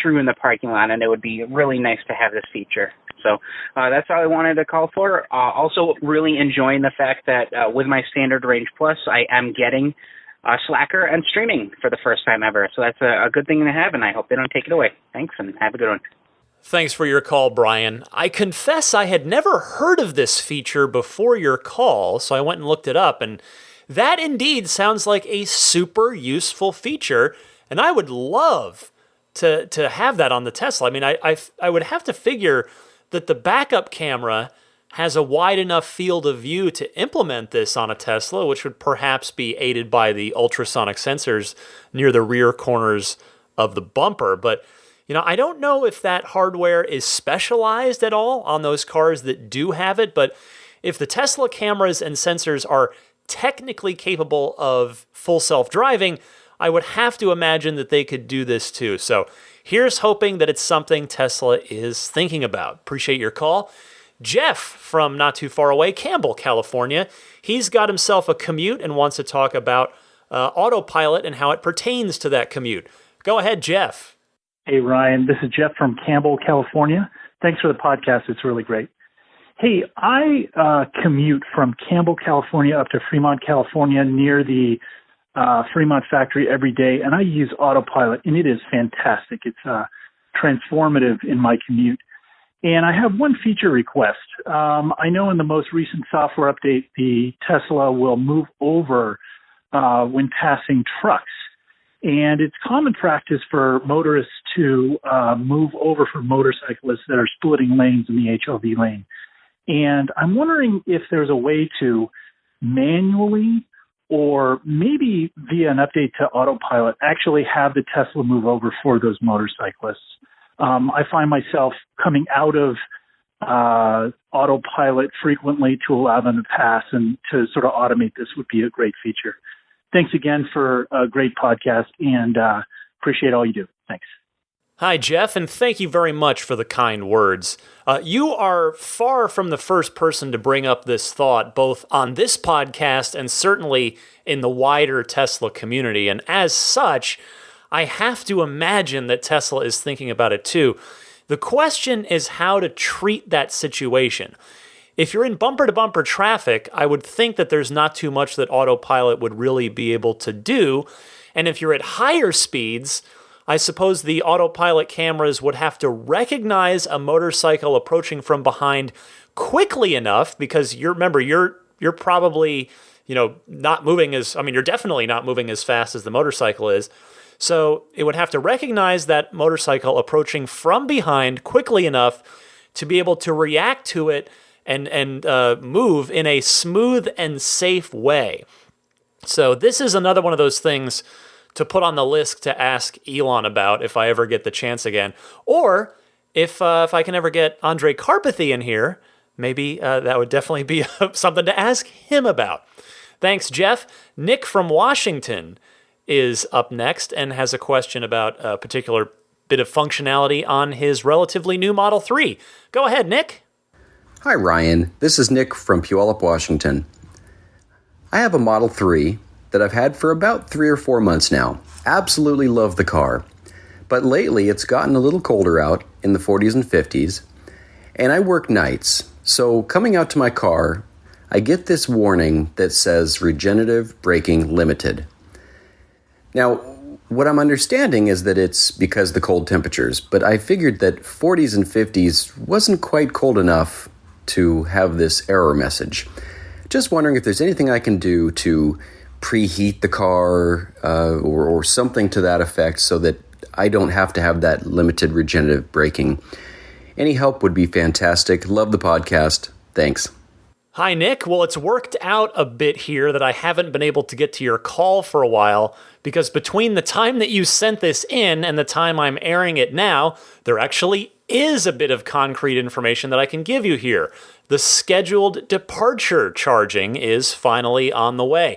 through in the parking lot, and it would be really nice to have this feature. So that's all I wanted to call for. Also really enjoying the fact that with my Standard Range Plus, I am getting Slacker and streaming for the first time ever. So that's a good thing to have, and I hope they don't take it away. Thanks, and have a good one. Thanks for your call, Brian. I confess I had never heard of this feature before your call, so I went and looked it up, and that indeed sounds like a super useful feature, and I would love to have that on the Tesla. I mean, I would have to figure that the backup camera has a wide enough field of view to implement this on a Tesla, which would perhaps be aided by the ultrasonic sensors near the rear corners of the bumper. But, I don't know if that hardware is specialized at all on those cars that do have it. But if the Tesla cameras and sensors are technically capable of full self-driving, I would have to imagine that they could do this too. So here's hoping that it's something Tesla is thinking about. Appreciate your call. Jeff from not too far away, Campbell, California. He's got himself a commute and wants to talk about Autopilot and how it pertains to that commute. Go ahead, Jeff. Hey, Ryan. This is Jeff from Campbell, California. Thanks for the podcast. It's really great. Hey, I commute from Campbell, California up to Fremont, California near the Fremont factory every day, and I use Autopilot, and it is fantastic. It's transformative in my commute. And I have one feature request. I know in the most recent software update, the Tesla will move over when passing trucks. And it's common practice for motorists to move over for motorcyclists that are splitting lanes in the HOV lane. And I'm wondering if there's a way to manually or maybe via an update to Autopilot actually have the Tesla move over for those motorcyclists. I find myself coming out of Autopilot frequently to allow them to pass, and to sort of automate this would be a great feature. Thanks again for a great podcast, and appreciate all you do. Thanks. Hi, Jeff, and thank you very much for the kind words. You are far from the first person to bring up this thought, both on this podcast and certainly in the wider Tesla community. And as such, I have to imagine that Tesla is thinking about it too. The question is how to treat that situation. If you're in bumper-to-bumper traffic, I would think that there's not too much that Autopilot would really be able to do. And if you're at higher speeds, I suppose the Autopilot cameras would have to recognize a motorcycle approaching from behind quickly enough, because you're probably, not moving you're definitely not moving as fast as the motorcycle is. So it would have to recognize that motorcycle approaching from behind quickly enough to be able to react to it and move in a smooth and safe way. So this is another one of those things to put on the list to ask Elon about if I ever get the chance again. Or if I can ever get Andre Karpathy in here, maybe that would definitely be something to ask him about. Thanks, Jeff. Nick from Washington is up next and has a question about a particular bit of functionality on his relatively new Model 3. Go ahead, Nick. Hi, Ryan. This is Nick from Puyallup, Washington. I have a Model 3 that I've had for about 3 or 4 months now. Absolutely love the car. But lately, it's gotten a little colder out in the 40s and 50s, and I work nights. So coming out to my car, I get this warning that says regenerative braking limited. Now, what I'm understanding is that it's because of the cold temperatures, but I figured that 40s and 50s wasn't quite cold enough to have this error message. Just wondering if there's anything I can do to preheat the car or something to that effect so that I don't have to have that limited regenerative braking. Any help would be fantastic. Love the podcast. Thanks. Hi, Nick. Well, it's worked out a bit here that I haven't been able to get to your call for a while, because between the time that you sent this in and the time I'm airing it now, there actually is a bit of concrete information that I can give you here. The scheduled departure charging is finally on the way.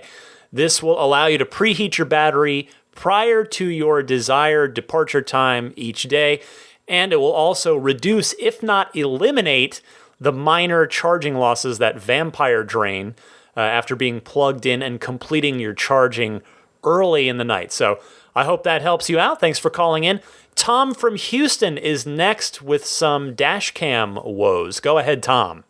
This will allow you to preheat your battery prior to your desired departure time each day, and it will also reduce, if not eliminate, the minor charging losses that vampire drain after being plugged in and completing your charging early in the night. So I hope that helps you out. Thanks for calling in. Tom from Houston is next with some dash cam woes. Go ahead, Tom.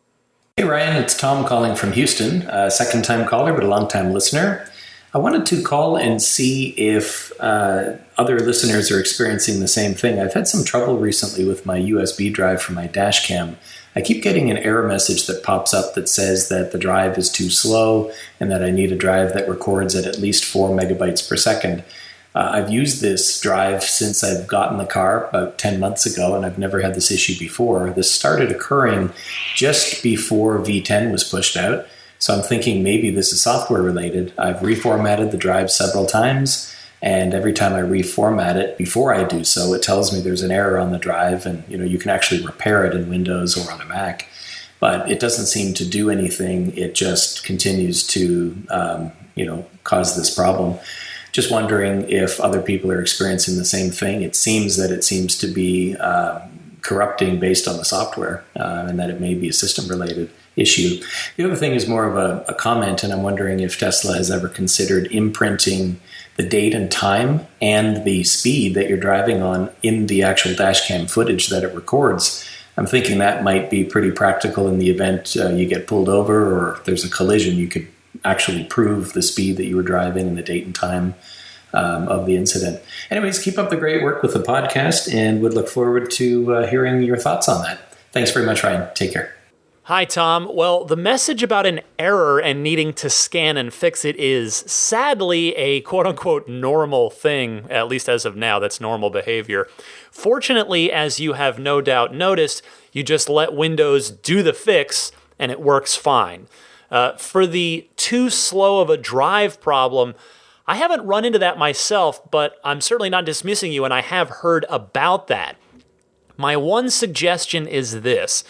Hey, Ryan. It's Tom calling from Houston. Second-time caller, but a long-time listener. I wanted to call and see if other listeners are experiencing the same thing. I've had some trouble recently with my USB drive for my dash cam. I keep getting an error message that pops up that says that the drive is too slow and that I need a drive that records at least 4 megabytes per second. I've used this drive since I've gotten the car about 10 months ago, and I've never had this issue before. This started occurring just before V10 was pushed out, so I'm thinking maybe this is software related. I've reformatted the drive several times, and every time I reformat it, before I do so, it tells me there's an error on the drive, and you can actually repair it in Windows or on a Mac. But it doesn't seem to do anything. It just continues to, cause this problem. Just wondering if other people are experiencing the same thing. It seems to be corrupting based on the software, and that it may be a system-related issue. The other thing is more of a comment, and I'm wondering if Tesla has ever considered imprinting the date and time and the speed that you're driving on in the actual dash cam footage that it records. I'm thinking that might be pretty practical in the event you get pulled over or there's a collision. You could actually prove the speed that you were driving and the date and time of the incident. Anyways, keep up the great work with the podcast and would look forward to hearing your thoughts on that. Thanks very much, Ryan. Take care. Hi, Tom. Well, the message about an error and needing to scan and fix it is sadly a quote-unquote normal thing, at least as of now. That's normal behavior. Fortunately, as you have no doubt noticed, you just let Windows do the fix and it works fine. For the too slow of a drive problem, I haven't run into that myself, but I'm certainly not dismissing you, and I have heard about that. My one suggestion is this.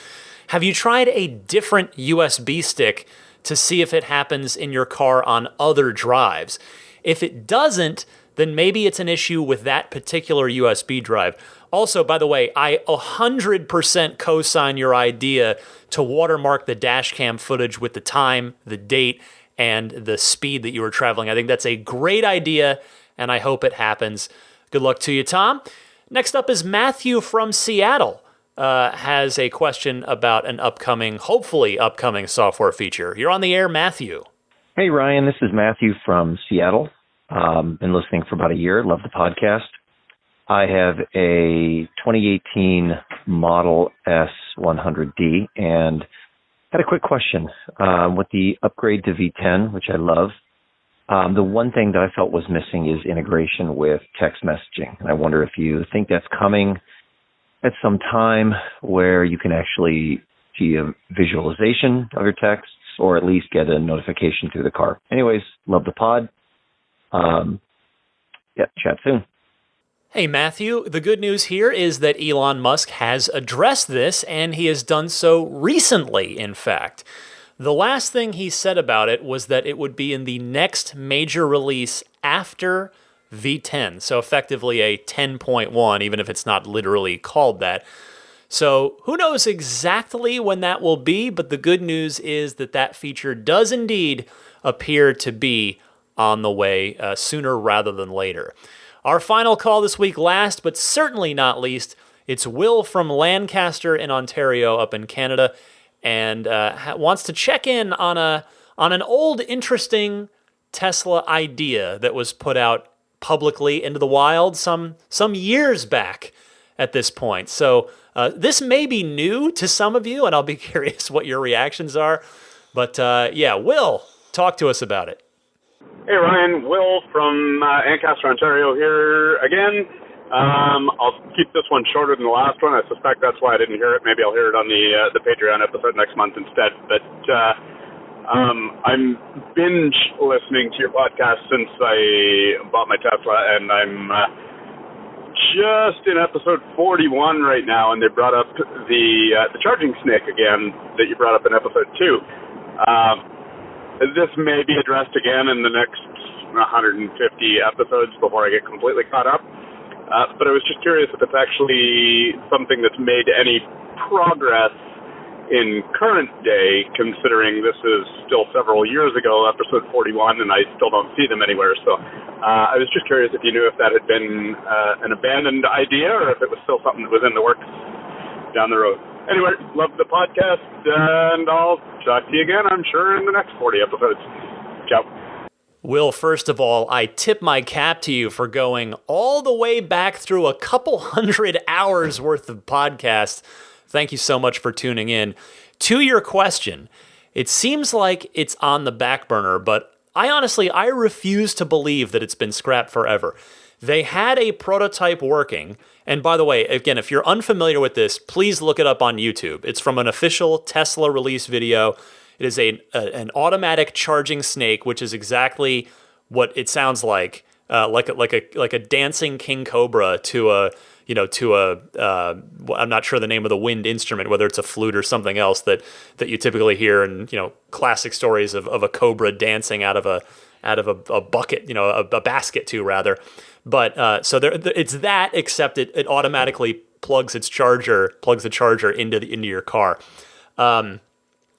Have you tried a different USB stick to see if it happens in your car on other drives? If it doesn't, then maybe it's an issue with that particular USB drive. Also, by the way, I 100% co-sign your idea to watermark the dash cam footage with the time, the date, and the speed that you were traveling. I think that's a great idea, and I hope it happens. Good luck to you, Tom. Next up is Matthew from Seattle. Has a question about an hopefully upcoming software feature. You're on the air, Matthew. Hey, Ryan. This is Matthew from Seattle. Been listening for about a year. Love the podcast. I have a 2018 Model S 100D and had a quick question. With the upgrade to V10, which I love, the one thing that I felt was missing is integration with text messaging. And I wonder if you think that's coming at some time where you can actually see a visualization of your texts or at least get a notification through the car. Anyways, love the pod. Chat soon. Hey, Matthew. The good news here is that Elon Musk has addressed this, and he has done so recently, in fact. The last thing he said about it was that it would be in the next major release after V10, so effectively a 10.1, even if it's not literally called that. So who knows exactly when that will be, but the good news is that that feature does indeed appear to be on the way sooner rather than later. Our final call this week, last but certainly not least, it's Will from Lancaster in Ontario up in Canada, and wants to check in on an old interesting Tesla idea that was put out publicly into the wild some years back at this point. So this may be new to some of you, and I'll be curious what your reactions are. But Will, talk to us about it. Hey, Ryan. Will from Ancaster, Ontario here again. I'll keep this one shorter than the last one. I suspect that's why I didn't hear it. Maybe I'll hear it on the Patreon episode next month instead. But I'm binge listening to your podcast since I bought my Tesla, and I'm just in episode 41 right now, and they brought up the charging snake again that you brought up in episode 2. This may be addressed again in the next 150 episodes before I get completely caught up. But I was just curious if it's actually something that's made any progress in current day, considering this is still several years ago, episode 41, and I still don't see them anywhere. So I was just curious if you knew if that had been an abandoned idea or if it was still something that was in the works down the road. Anyway, love the podcast, and I'll talk to you again, I'm sure, in the next 40 episodes. Ciao. Will, first of all, I tip my cap to you for going all the way back through a couple hundred hours worth of podcasts. Thank you so much for tuning in. To your question, it seems like it's on the back burner, but I refuse to believe that it's been scrapped forever. They had a prototype working, and by the way, again, if you're unfamiliar with this, please look it up on YouTube. It's from an official Tesla release video. It is an automatic charging snake, which is exactly what it sounds like a dancing king cobra to a I'm not sure the name of the wind instrument, whether it's a flute or something else that you typically hear in classic stories of a cobra dancing out of a bucket, a basket too rather. But so it's that, except it automatically plugs the charger into your car.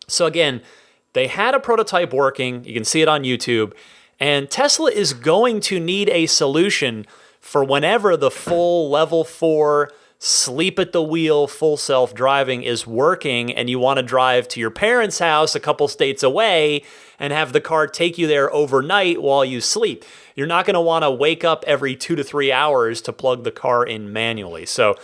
So again, they had a prototype working. You can see it on YouTube. And Tesla is going to need a solution for whenever the full level 4 sleep at the wheel, full self-driving is working and you want to drive to your parents' house a couple states away and have the car take you there overnight while you sleep. You're not going to want to wake up every 2 to 3 hours to plug the car in manually. So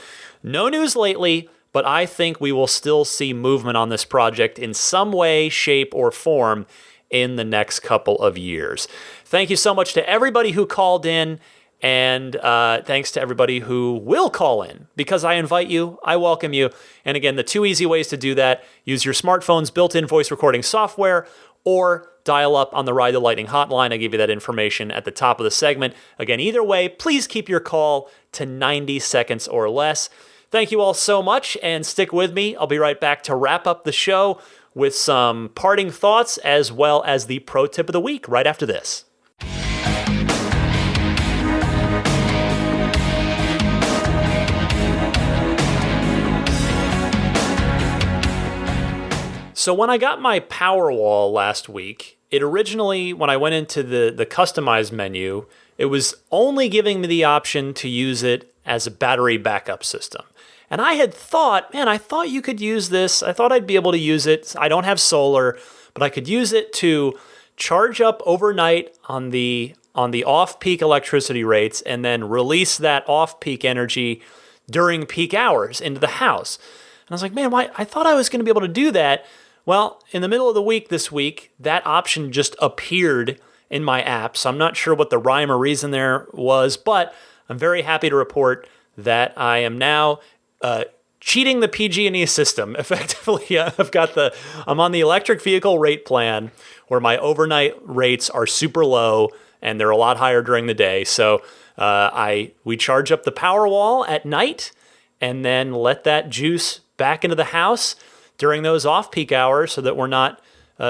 no news lately, but I think we will still see movement on this project in some way, shape, or form in the next couple of years. Thank you so much to everybody who called in. And thanks to everybody who will call in, because I invite you, I welcome you. And again, the 2 easy ways to do that: use your smartphone's built-in voice recording software or dial up on the Ride the Lightning hotline. I give you that information at the top of the segment. Again, either way, please keep your call to 90 seconds or less. Thank you all so much, and stick with me. I'll be right back to wrap up the show with some parting thoughts as well as the pro tip of the week right after this. So when I got my Powerwall last week, it originally, when I went into the customized menu, it was only giving me the option to use it as a battery backup system. And I had thought, man, I thought you could use this. I thought I'd be able to use it. I don't have solar, but I could use it to charge up overnight on the off-peak electricity rates and then release that off-peak energy during peak hours into the house. And I was like, man, I thought I was going to be able to do that. Well, in the middle of the week this week, that option just appeared in my app. So I'm not sure what the rhyme or reason there was, but I'm very happy to report that I am now cheating the PG&E system. Effectively, I'm on the electric vehicle rate plan where my overnight rates are super low and they're a lot higher during the day. So we charge up the Powerwall at night and then let that juice back into the house during those off-peak hours so that we're not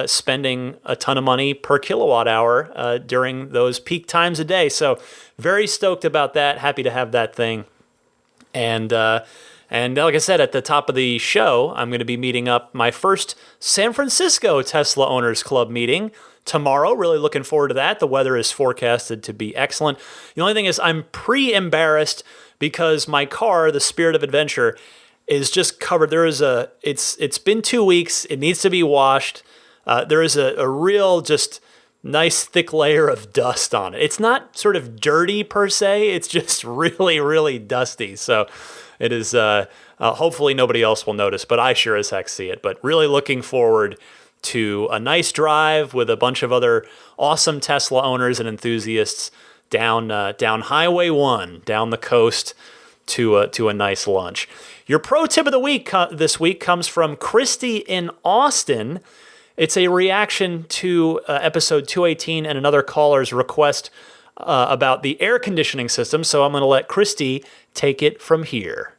spending a ton of money per kilowatt hour during those peak times a day. So very stoked about that. Happy to have that thing. And like I said, at the top of the show, I'm going to be meeting up my first San Francisco Tesla Owners Club meeting tomorrow. Really looking forward to that. The weather is forecasted to be excellent. The only thing is I'm pre-embarrassed because my car, the Spirit of Adventure, is just covered. It's been 2 weeks. It needs to be washed. There is a real just nice thick layer of dust on it. It's not sort of dirty per se. It's just really, really dusty. So it is, hopefully nobody else will notice, but I sure as heck see it. But really looking forward to a nice drive with a bunch of other awesome Tesla owners and enthusiasts down Highway 1, down the coast to a nice lunch. Your pro tip of the week this week comes from Christy in Austin. It's a reaction to episode 218 and another caller's request about the air conditioning system. So I'm going to let Christy take it from here.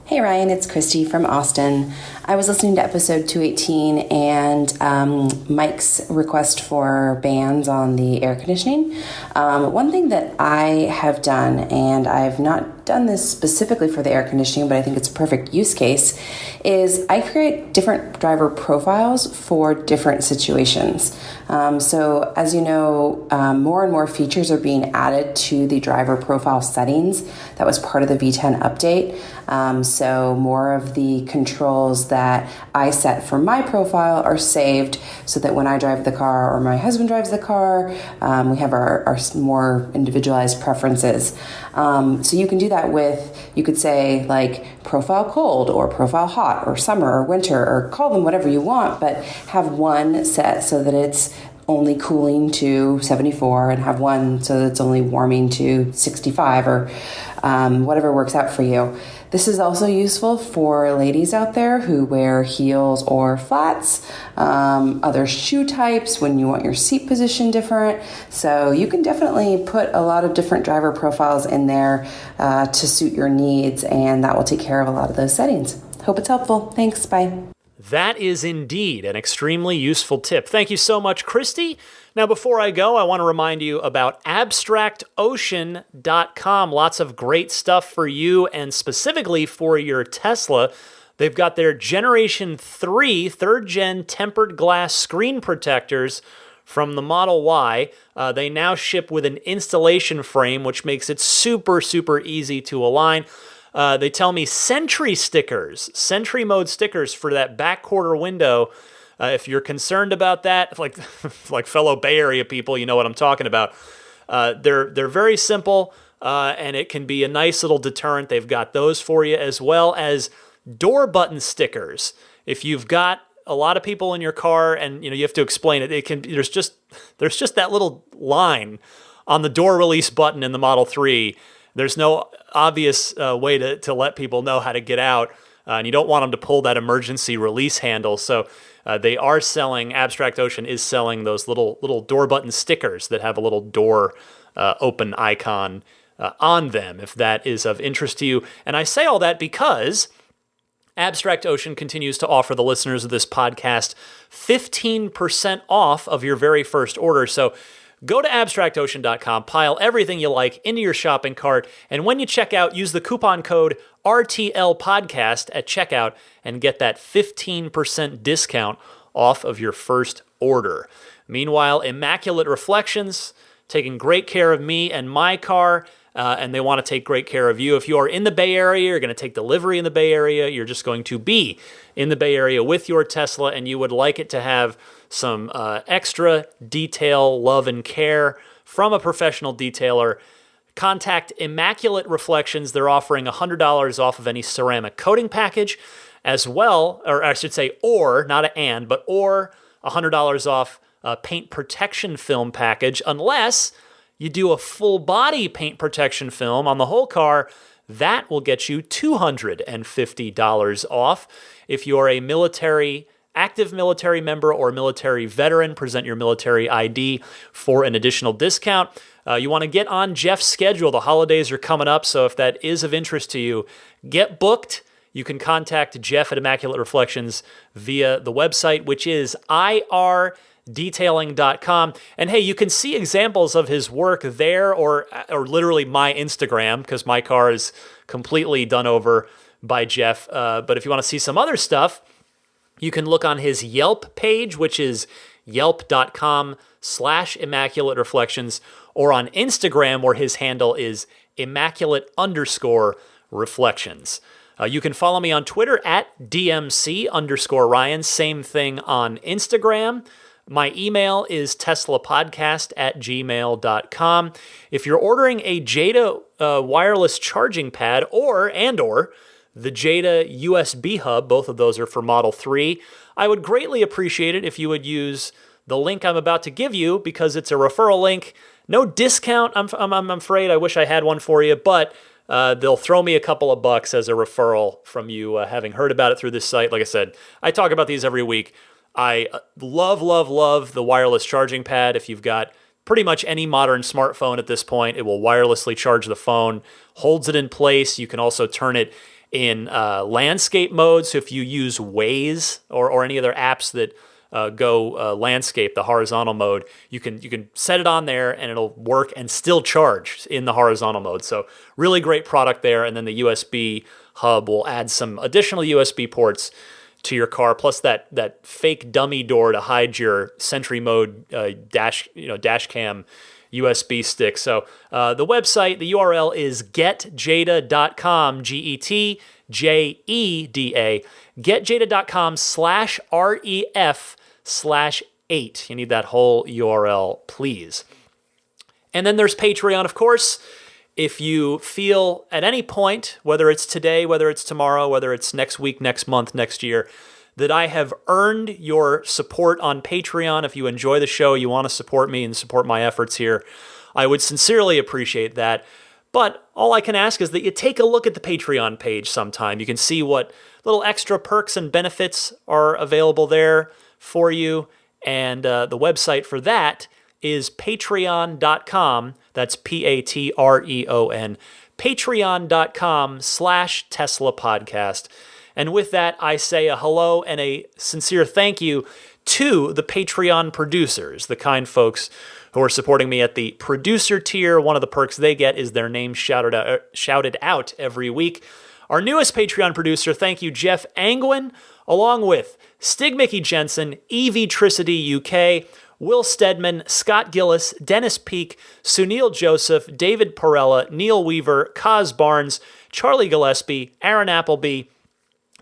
Hey Ryan, it's Christy from Austin. I was listening to episode 218 and Mike's request for bans on the air conditioning. One thing that I have done, and I've not done this specifically for the air conditioning, but I think it's a perfect use case, is I create different driver profiles for different situations. So as you know, more and more features are being added to the driver profile settings. That was part of the V10 update. So more of the controls that I set for my profile are saved so that when I drive the car or my husband drives the car, we have our more individualized preferences. So you can do that with, you could say like profile cold or profile hot or summer or winter, or call them whatever you want, but have one set so that it's only cooling to 74 and have one so that it's only warming to 65 or whatever works out for you. This is also useful for ladies out there who wear heels or flats, other shoe types when you want your seat position different. So you can definitely put a lot of different driver profiles in there to suit your needs, and that will take care of a lot of those settings. Hope it's helpful. Thanks. Bye. That is indeed an extremely useful tip. Thank you so much, Christy. Now, before I go, I want to remind you about abstractocean.com. Lots of great stuff for you and specifically for your Tesla. They've got their Generation 3 third-gen tempered glass screen protectors From the Model Y, they now ship with an installation frame, which makes it super, super easy to align. They tell me Sentry mode stickers for that back quarter window. If you're concerned about that, like fellow Bay Area people, you know what I'm talking about. They're very simple, and it can be a nice little deterrent. They've got those for you, as well as door button stickers. If you've got a lot of people in your car and you have to explain it, there's just that little line on the door release button in the Model 3. There's no obvious way to let people know how to get out, and you don't want them to pull that emergency release handle. So they are selling, Abstract Ocean is selling those little door button stickers that have a little door open icon on them, if that is of interest to you. And I say all that because Abstract Ocean continues to offer the listeners of this podcast 15% off of your very first order. So go to abstractocean.com, pile everything you like into your shopping cart, and when you check out, use the coupon code RTLPodcast at checkout and get that 15% discount off of your first order. Meanwhile, Immaculate Reflections, taking great care of me and my car, and they want to take great care of you. If you are in the Bay Area, you're going to take delivery in the Bay Area, you're just going to be in the Bay Area with your Tesla, and you would like it to have some extra detail, love, and care from a professional detailer, contact Immaculate Reflections. They're offering $100 off of any ceramic coating package, as well, or I should say, or, not an and, but or $100 off a paint protection film package, unless you do a full body paint protection film on the whole car. That will get you $250 off. If you're a active military member or military veteran, present your military ID for an additional discount. You want to get on Jeff's schedule. The holidays are coming up, so if that is of interest to you, get booked. You can contact Jeff at Immaculate Reflections via the website, which is irdetailing.com. And hey, you can see examples of his work there, or literally my Instagram, because my car is completely done over by Jeff. But if you want to see some other stuff, you can look on his Yelp page, which is yelp.com/Immaculate Reflections, or on Instagram, where his handle is Immaculate_Reflections. You can follow me on Twitter at DMC_Ryan. Same thing on Instagram. My email is teslapodcast@gmail.com. If you're ordering a Jada wireless charging pad or the Jada USB hub, both of those are for Model 3, I would greatly appreciate it if you would use the link I'm about to give you, because it's a referral link. No discount, I'm afraid. I wish I had one for you, but they'll throw me a couple of bucks as a referral from you having heard about it through this site. Like I said, I talk about these every week. I love the wireless charging pad. If you've got pretty much any modern smartphone at this point, it will wirelessly charge the phone, holds it in place. You can also turn it in landscape mode. So if you use Waze or any other apps that go landscape, the horizontal mode, you can set it on there and it'll work and still charge in the horizontal mode. So really great product there. And then the USB hub will add some additional USB ports to your car, plus that fake dummy door to hide your Sentry mode dash cam USB stick. So the website, the URL is getjada.com, GETJEDA, getjada.com/REF/8. You need that whole URL, please. And then there's Patreon, of course. If you feel at any point, whether it's today, whether it's tomorrow, whether it's next week, next month, next year, that I have earned your support on Patreon, if you enjoy the show, you want to support me and support my efforts here, I would sincerely appreciate that. But all I can ask is that you take a look at the Patreon page sometime. You can see what little extra perks and benefits are available there for you. And the website for that is patreon.com. That's Patreon. Patreon.com/Tesla Podcast. And with that, I say a hello and a sincere thank you to the Patreon producers, the kind folks who are supporting me at the producer tier. One of the perks they get is their name shouted out every week. Our newest Patreon producer, thank you, Jeff Angwin, along with Stig Mickey Jensen, Evitricity UK, Will Stedman, Scott Gillis, Dennis Peak, Sunil Joseph, David Perella, Neil Weaver, Kaz Barnes, Charlie Gillespie, Aaron Appleby,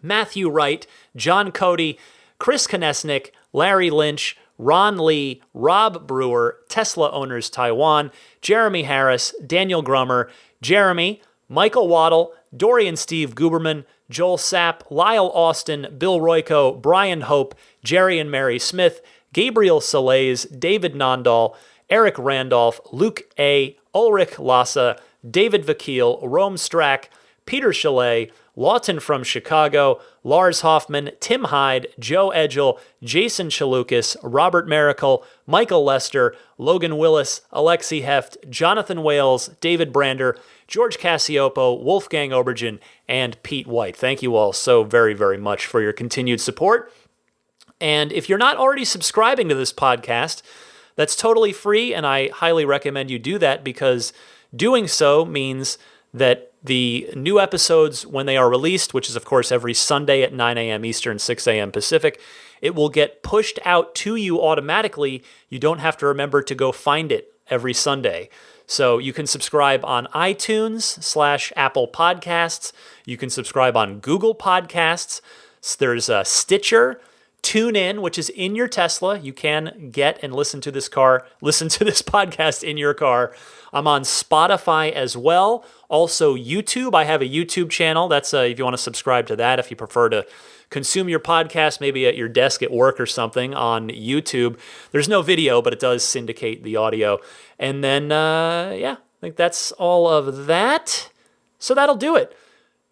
Matthew Wright, John Cody, Chris Konesnik, Larry Lynch, Ron Lee, Rob Brewer, Tesla Owners Taiwan, Jeremy Harris, Daniel Grummer, Jeremy, Michael Waddle, Dorian Steve Guberman, Joel Sapp, Lyle Austin, Bill Royko, Brian Hope, Jerry and Mary Smith, Gabriel Salays, David Nondahl, Eric Randolph, Luke A., Ulrich Lassa, David Vakil, Rome Strack, Peter Chalet, Lawton from Chicago, Lars Hoffman, Tim Hyde, Joe Edgel, Jason Chalukas, Robert Miracle, Michael Lester, Logan Willis, Alexi Heft, Jonathan Wales, David Brander, George Cassiopo, Wolfgang Obergen, and Pete White. Thank you all so very, very much for your continued support. And if you're not already subscribing to this podcast, that's totally free, and I highly recommend you do that because doing so means that the new episodes, when they are released, which is, of course, every Sunday at 9 a.m. Eastern, 6 a.m. Pacific, it will get pushed out to you automatically. You don't have to remember to go find it every Sunday. So you can subscribe on iTunes/Apple Podcasts. You can subscribe on Google Podcasts. There's Stitcher, TuneIn, which is in your Tesla. You can get and listen to this podcast in your car. I'm on Spotify as well. Also YouTube. I have a YouTube channel. That's if you want to subscribe to that, if you prefer to consume your podcast maybe at your desk at work or something on YouTube. There's no video, but it does syndicate the audio. And then, I think that's all of that. So that'll do it.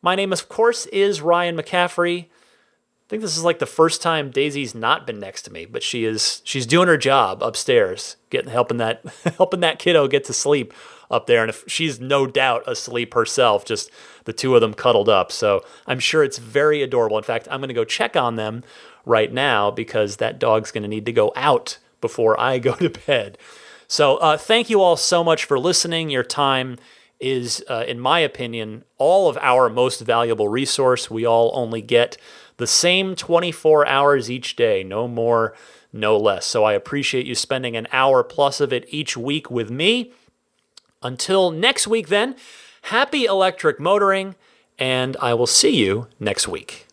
My name, of course, is Ryan McCaffrey. I think this is like the first time Daisy's not been next to me, but she's doing her job upstairs, helping that kiddo get to sleep up there. And if she's no doubt asleep herself, just the two of them cuddled up. So I'm sure it's very adorable. In fact, I'm going to go check on them right now because that dog's going to need to go out before I go to bed. So thank you all so much for listening. Your time is, in my opinion, all of our most valuable resource. We all only get the same 24 hours each day, no more, no less. So I appreciate you spending an hour plus of it each week with me. Until next week then, happy electric motoring, and I will see you next week.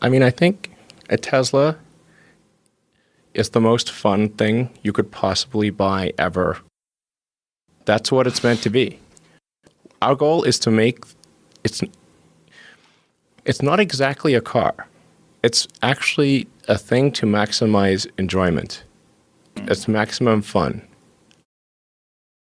I mean, I think a Tesla is the most fun thing you could possibly buy ever. That's what it's meant to be. Our goal is to make it's not exactly a car. It's actually a thing to maximize enjoyment. It's maximum fun.